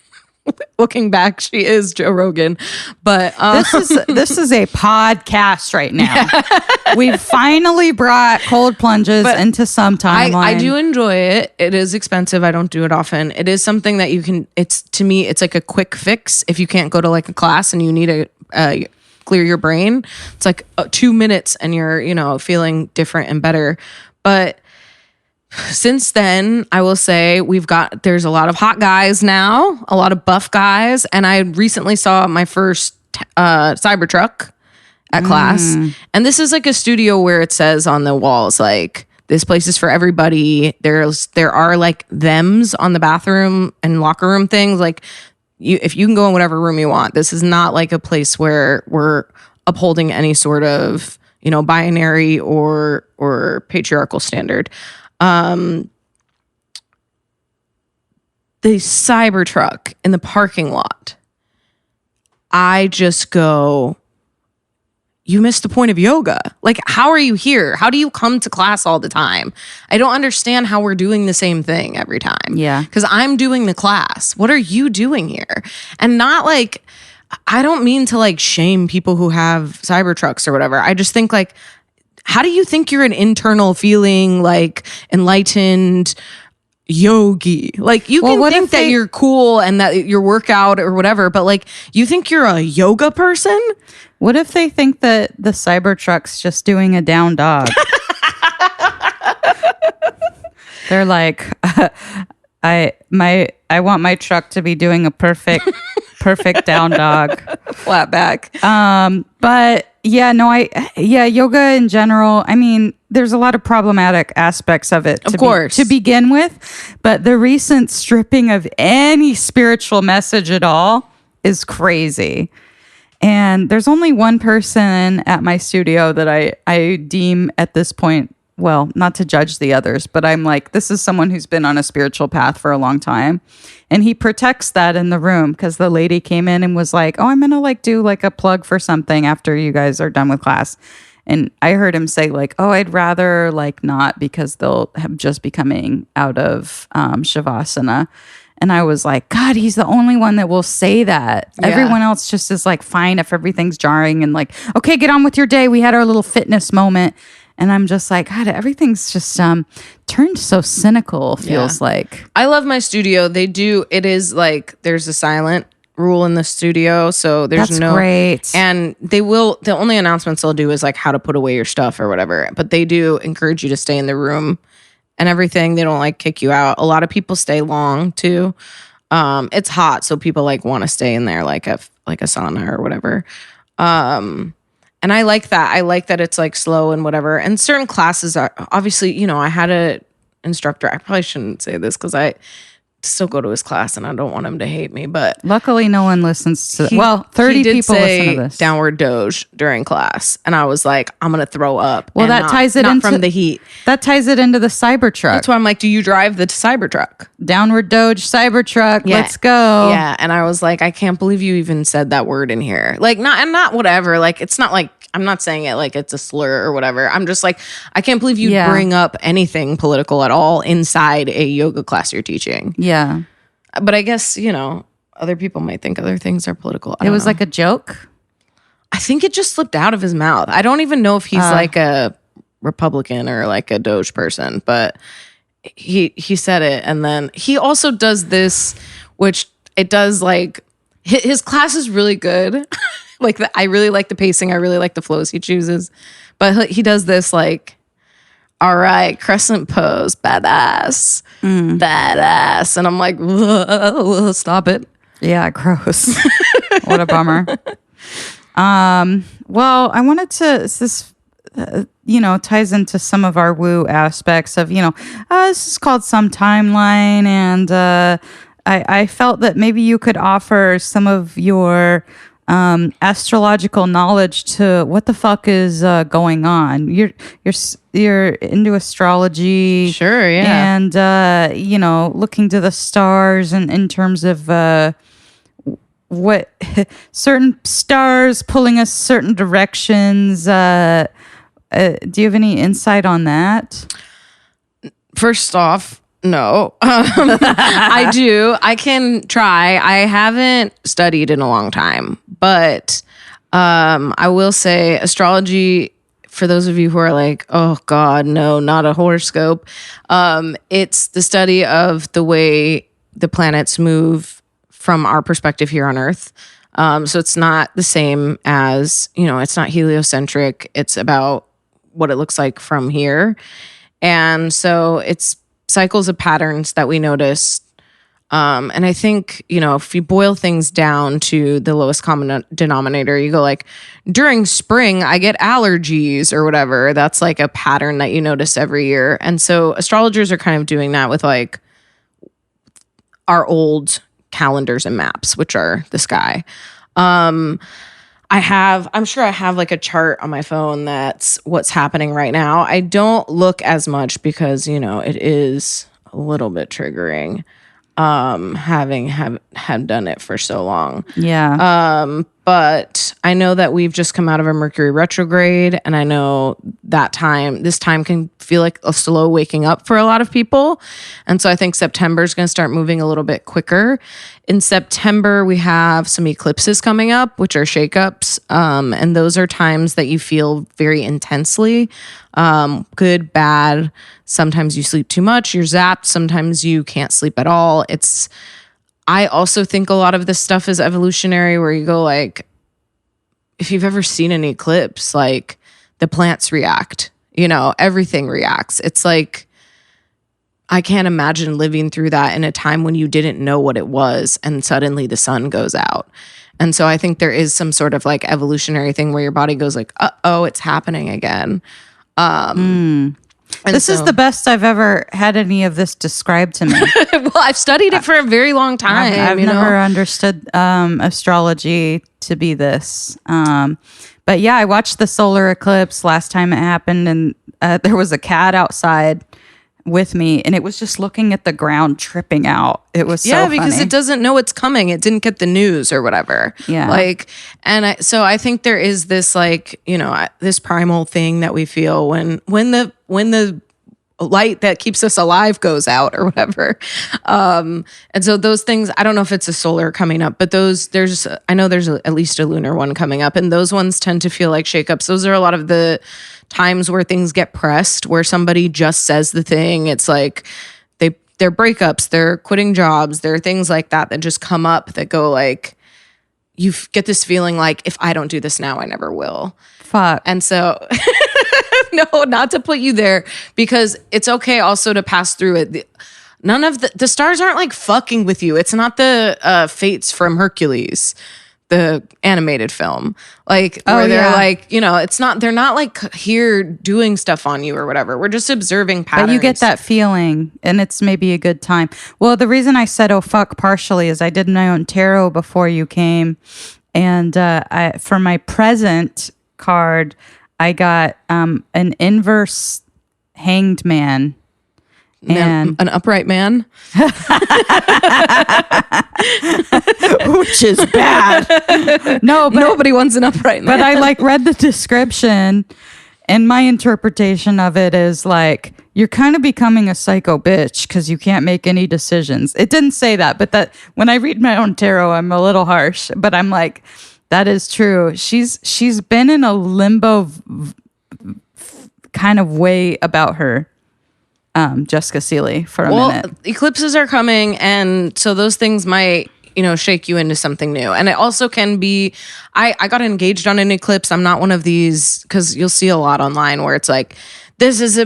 looking back, she is Joe Rogan. But this is a podcast right now. We've finally brought cold plunges into some timeline. I do enjoy it. It is expensive. I don't do it often. It is something that you can. To me, it's like a quick fix if you can't go to like a class and you need to clear your brain. It's like 2 minutes and you're feeling different and better. But since then, I will say there's a lot of hot guys now, a lot of buff guys. And I recently saw my first Cybertruck at class. And this is like a studio where it says on the walls, like, this place is for everybody. There are like thems on the bathroom and locker room things. Like, if you can go in whatever room you want. This is not like a place where we're upholding any sort of, binary or patriarchal standard. The Cybertruck in the parking lot, I just go, you missed the point of yoga. Like, how are you here? How do you come to class all the time? I don't understand how we're doing the same thing every time. Yeah. Because I'm doing the class. What are you doing here? And not like, I don't mean to like shame people who have Cybertrucks or whatever. I just think like, how do you think you're an internal feeling like enlightened yogi? Like, you can think that you're cool and that your workout or whatever, but like, you think you're a yoga person? What if they think that the Cybertruck's just doing a down dog? They're like, I want my truck to be doing a perfect down dog, flat back. But yeah, no, yoga in general. I mean, there's a lot of problematic aspects of it, of course, to begin with. But the recent stripping of any spiritual message at all is crazy. And there's only one person at my studio that I deem at this point, well, not to judge the others, but I'm like, this is someone who's been on a spiritual path for a long time. And he protects that in the room because the lady came in and was like, oh, I'm going to like do like a plug for something after you guys are done with class. And I heard him say like, oh, I'd rather like not, because they'll have just be coming out of Shavasana. And I was like, God, he's the only one that will say that. Yeah. Everyone else just is like, fine if everything's jarring and like, okay, get on with your day. We had our little fitness moment. And I'm just like, God, everything's just turned so cynical, feels like. I love my studio. It is like, there's a silent rule in the studio. So there's great. And the only announcements they'll do is like how to put away your stuff or whatever. But they do encourage you to stay in the room and everything. They don't like kick you out. A lot of people stay long too. It's hot, so people like want to stay in there like a sauna or whatever. And I like that. I like that it's like slow and whatever. And certain classes are obviously, I had an instructor. I probably shouldn't say this because I still go to his class and I don't want him to hate me. But luckily, no one listens to. 30 people listen to this. Downward doge during class, and I was like, I'm gonna throw up. Well, that ties it into from the heat. That ties it into the Cybertruck. That's why I'm like, do you drive the Cybertruck? Downward doge Cybertruck. Yeah. Let's go. Yeah, and I was like, I can't believe you even said that word in here. Like, not whatever. Like, it's not like. I'm not saying it like it's a slur or whatever. I'm just like, I can't believe you bring up anything political at all inside a yoga class you're teaching. Yeah. But I guess, other people might think other things are political. It was like a joke? I think it just slipped out of his mouth. I don't even know if he's like a Republican or like a Doge person, but he said it. And then he also does this, which it does like, his class is really good. Like I really like the pacing. I really like the flows he chooses. But he does this like all right, crescent pose, badass, badass. And I'm like, whoa, stop it. Yeah, gross. What a bummer. Well, I wanted to, this, ties into some of our woo aspects of, this is called Some Timeline. And I felt that maybe you could offer some of your astrological knowledge to what the fuck is going on. You're into astrology, sure, yeah, and looking to the stars and in terms of what certain stars pulling us certain directions. Do you have any insight on that? First off, no. I do. I can try. I haven't studied in a long time, but I will say astrology, for those of you who are like, oh God, no, not a horoscope. It's the study of the way the planets move from our perspective here on Earth. So it's not the same as, it's not heliocentric. It's about what it looks like from here. And so it's cycles of patterns that we notice. And I think, if you boil things down to the lowest common denominator, you go like, during spring, I get allergies or whatever. That's like a pattern that you notice every year. And so astrologers are kind of doing that with like our old calendars and maps, which are the sky. I'm sure I have like a chart on my phone that's what's happening right now. I don't look as much because, it is a little bit triggering, having have done it for so long. Yeah. But I know that we've just come out of a Mercury retrograde, and I know that this time can feel like a slow waking up for a lot of people. And so I think September is going to start moving a little bit quicker. In September, we have some eclipses coming up, which are shakeups. And those are times that you feel very intensely, good, bad. Sometimes you sleep too much, you're zapped. Sometimes you can't sleep at all. I also think a lot of this stuff is evolutionary, where you go like, if you've ever seen an eclipse, like the plants react, everything reacts. It's like, I can't imagine living through that in a time when you didn't know what it was and suddenly the sun goes out. And so I think there is some sort of like evolutionary thing where your body goes like, uh-oh, it's happening again. This is the best I've ever had any of this described to me. Well, I've studied it for a very long time. I've never understood astrology to be this. But yeah, I watched the solar eclipse last time it happened, and there was a cat outside with me, and it was just looking at the ground, tripping out. It was so because funny. it doesn't know it's coming. It didn't get the news or whatever. Yeah, so I think there is this like, this primal thing that we feel when the light that keeps us alive goes out or whatever. And so those things, I don't know if it's a solar coming up, but I know there's at least a lunar one coming up, and those ones tend to feel like shakeups. Those are a lot of the times where things get pressed, where somebody just says the thing. It's like they're breakups, they're quitting jobs, there are things like that just come up that go like, you get this feeling like, if I don't do this now, I never will. Fuck. And so no, not to put you there, because it's okay also to pass through it. None of the stars aren't like fucking with you. It's not the fates from Hercules, the animated film, like where they're like, it's not, they're not like here doing stuff on you or whatever. We're just observing patterns. But you get that feeling, and it's maybe a good time. Well, the reason I said, oh, fuck, partially is I did my own tarot before you came. And for my present card, I got an inverse hanged man. And an upright man. Which is bad. No, but nobody wants an upright man. But I read the description, and my interpretation of it is like, you're kind of becoming a psycho bitch because you can't make any decisions. It didn't say that, but that when I read my own tarot, I'm a little harsh, but I'm like, that is true. She's been in a limbo kind of way about her. Jessica Seeley for a minute. Eclipses are coming, and so those things might, shake you into something new. And it also can be, I got engaged on an eclipse. I'm not one of these, because you'll see a lot online where it's like, this is a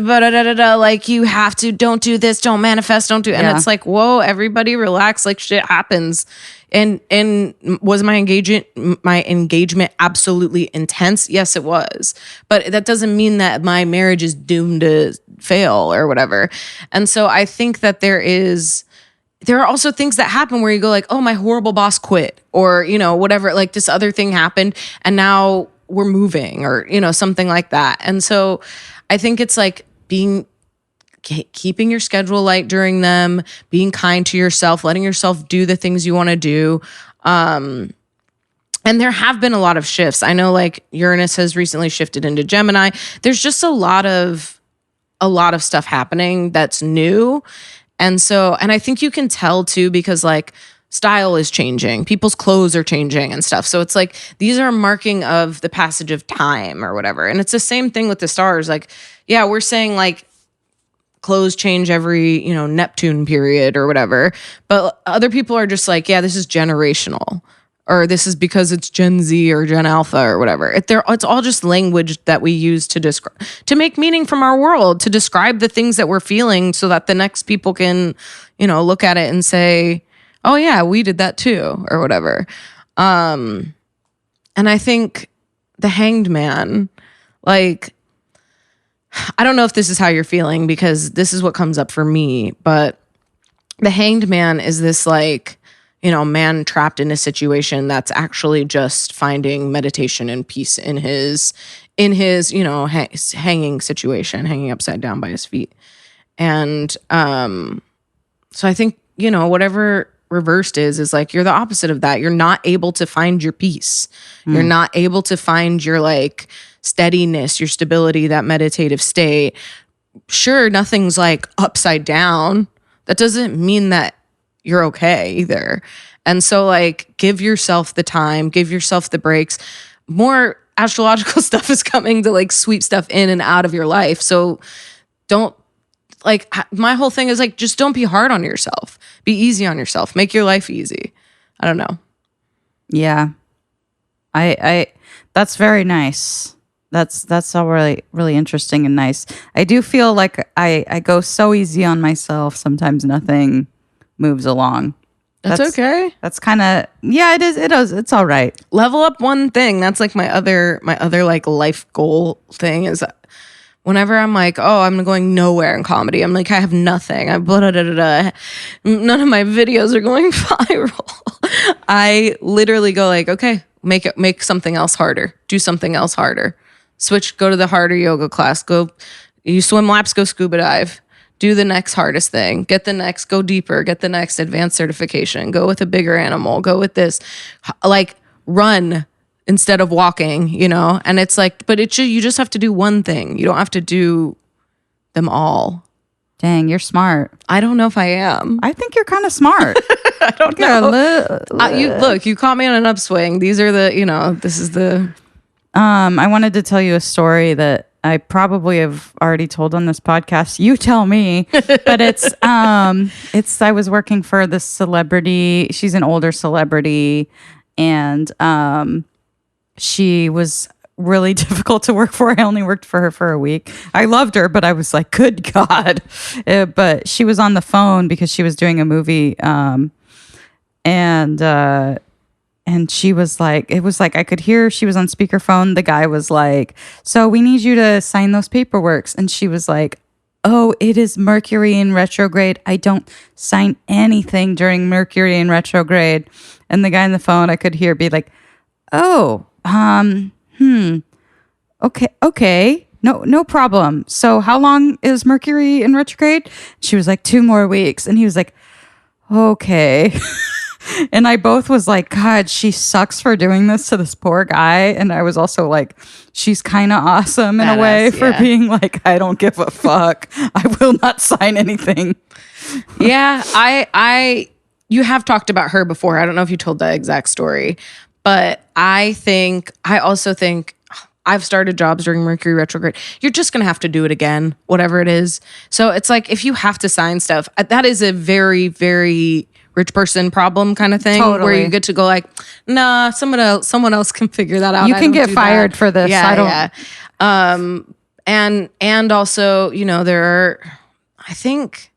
like you have to, don't do this, don't manifest, don't do. And it's like, whoa, everybody relax, like shit happens. And was my engagement absolutely intense? Yes, it was. But that doesn't mean that my marriage is doomed to fail or whatever. And so I think that there are also things that happen where you go like, oh, my horrible boss quit, or, you know, whatever, like this other thing happened and now we're moving, or, you know, something like that. And so I think it's like keeping your schedule light during them, being kind to yourself, letting yourself do the things you want to do. And there have been a lot of shifts. I know like Uranus has recently shifted into Gemini. There's just a lot of stuff happening that's new. And so, and I think you can tell too, because like style is changing, people's clothes are changing and stuff. So it's like, these are marking of the passage of time or whatever. And it's the same thing with the stars. Like, yeah, we're saying like clothes change every, you know, Neptune period or whatever. But other people are just like, yeah, this is generational, or this is because it's Gen Z or Gen Alpha or whatever. It's all just language that we use to make meaning from our world, to describe the things that we're feeling, so that the next people can, you know, look at it and say, oh yeah, we did that too, or whatever. And I think the Hanged Man, like, I don't know if this is how you're feeling, because this is what comes up for me, but the Hanged Man is this like, you know, man trapped in a situation that's actually just finding meditation and peace in his, you know, hanging situation, hanging upside down by his feet. And so I think, you know, whatever reversed is like, you're the opposite of that. You're not able to find your peace. You're not able to find your like steadiness, your stability, that meditative state. Sure, nothing's like upside down. That doesn't mean that you're okay either. And so like, give yourself the time, give yourself the breaks. More astrological stuff is coming to like sweep stuff in and out of your life. So don't, like, my whole thing is like, just don't be hard on yourself. Be easy on yourself. Make your life easy. I don't know. Yeah. I that's very nice. That's all really, really interesting and nice. I do feel like I go so easy on myself. Sometimes nothing moves along. That's okay. That's kind of, yeah, it is. It is. It's all right. Level up one thing. That's like my other like life goal thing is whenever I'm like, oh, I'm going nowhere in comedy. I'm like, I have nothing. None of my videos are going viral. I literally go like, okay, make something else harder. Do something else harder. Switch, go to the harder yoga class. You swim laps, go scuba dive. Do the next hardest thing. Get the next, go deeper. Get the next advanced certification. Go with a bigger animal. Go with this. Like, run instead of walking, you know? And it's like, but you just have to do one thing. You don't have to do them all. Dang, you're smart. I don't know if I am. I think you're kind of smart. I don't know. You caught me on an upswing. These are this is the... I wanted to tell you a story that I probably have already told on this podcast. You tell me. But it's I was working for this celebrity. She's an older celebrity, and she was really difficult to work for. I only worked for her for a week. I loved her, but I was like, good God. But she was on the phone because she was doing a movie, and she was like, it was like, I could hear she was on speakerphone. The guy was like, so we need you to sign those paperworks. And she was like, oh, it is Mercury in retrograde. I don't sign anything during Mercury in retrograde. And the guy on the phone, I could hear be like, oh, okay. No problem. So how long is Mercury in retrograde? She was like, 2 more weeks. And he was like, okay. And I both was like, God, she sucks for doing this to this poor guy. And I was also like, she's kind of awesome in a way for being like, I don't give a fuck. I will not sign anything. Yeah, you have talked about her before. I don't know if you told that exact story, but I also think I've started jobs during Mercury retrograde. You're just going to have to do it again, whatever it is. So it's like, if you have to sign stuff, that is a very, very rich person problem kind of thing. Totally. Where you get to go like, nah, someone else can figure that out. You can get fired for this. Yeah. And also, there are, I think,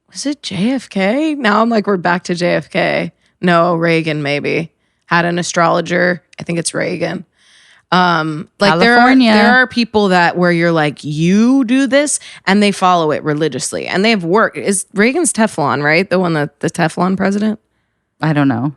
was it JFK? Now I'm like, we're back to JFK. No, Reagan maybe had an astrologer. I think it's Reagan. California. there are people that where you're like, you do this, and they follow it religiously, and they have worked. Is Reagan's Teflon, right? The one that the Teflon president? I don't know.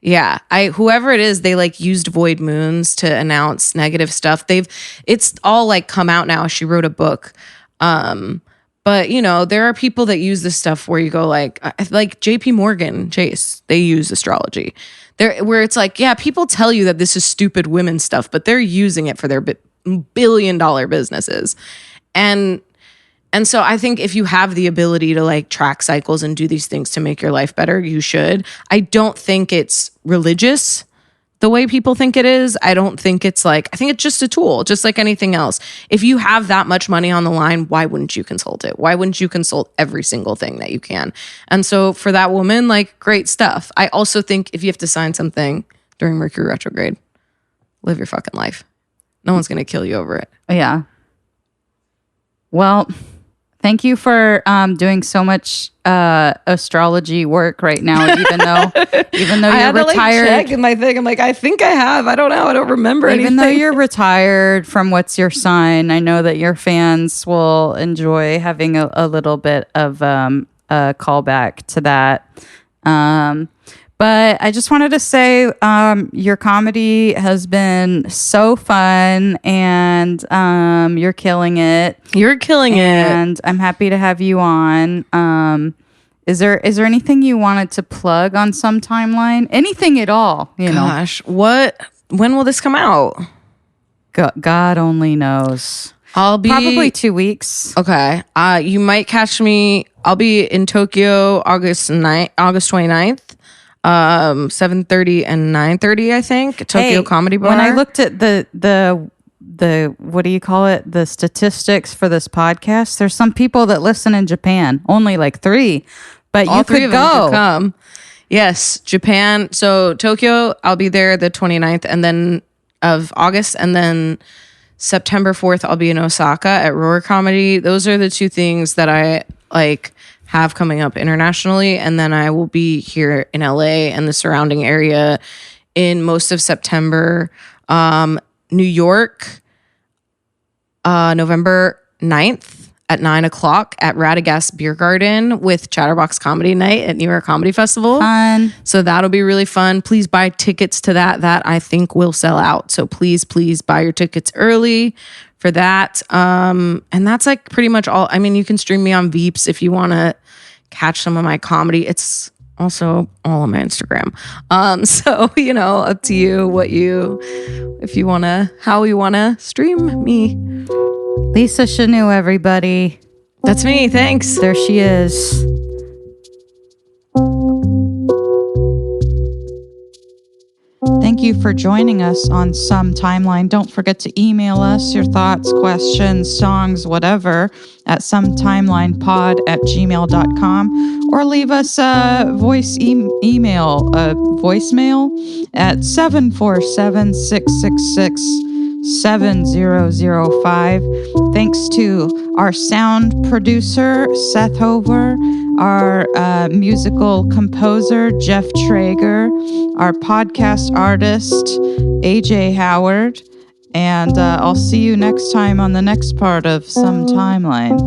Yeah, whoever it is, they like used void moons to announce negative stuff. It's all like come out now. She wrote a book. But there are people that use this stuff where you go like JP Morgan Chase, they use astrology. Where it's like, yeah, people tell you that this is stupid women stuff, but they're using it for their billion-dollar businesses. And so I think if you have the ability to like track cycles and do these things to make your life better, you should. I don't think it's religious the way people think it is. I don't think it's like, I think it's just a tool, just like anything else. If you have that much money on the line, why wouldn't you consult it? Why wouldn't you consult every single thing that you can? And so for that woman, like, great stuff. I also think if you have to sign something during Mercury retrograde, live your fucking life. No one's going to kill you over it. Yeah. Well, thank you for doing so much astrology work right now, even though you're retired. To, like, check in my thing. I'm like, I think I have. I don't know. I don't remember anything. Even though you're retired from What's Your Sign, I know that your fans will enjoy having a little bit of a callback to that. But I just wanted to say your comedy has been so fun, and you're killing it. You're killing it. And I'm happy to have you on. Is there anything you wanted to plug on some timeline? Anything at all? Gosh, when will this come out? God only knows. I'll be probably 2 weeks. Okay. You might catch me. I'll be in Tokyo August 29th. 7:30 and 9:30, I think. Tokyo Comedy Bar. When I looked at the what do you call it? The statistics for this podcast, there's some people that listen in Japan. Only like 3, but all you three could of them go. could come. Yes, Japan. So Tokyo, I'll be there the 29th and then of August, and then September 4th, I'll be in Osaka at Roar Comedy. Those are the 2 things that I like have coming up internationally, and then I will be here in LA and the surrounding area in most of September. New York, November 9th at 9:00 at Radagast Beer Garden with Chatterbox Comedy Night at New York Comedy Festival. Fun. So that'll be really fun. Please buy tickets to that. That I think will sell out. So please buy your tickets early for that. And that's like pretty much all. I mean, you can stream me on Veeps if you want to catch some of my comedy. It's also all on my Instagram. So, up to you how you want to stream me. Lisa Chanoux, everybody. That's me. Thanks. There she is. Thank you for joining us on Some Timeline. Don't forget to email us your thoughts, questions, songs, whatever, at sometimelinepod@gmail.com, or leave us a voicemail at 747-666-7005. Thanks to our sound producer, Seth Hover, our musical composer, Jeff Traeger, our podcast artist, AJ Howard, and I'll see you next time on the next part of Some Timeline.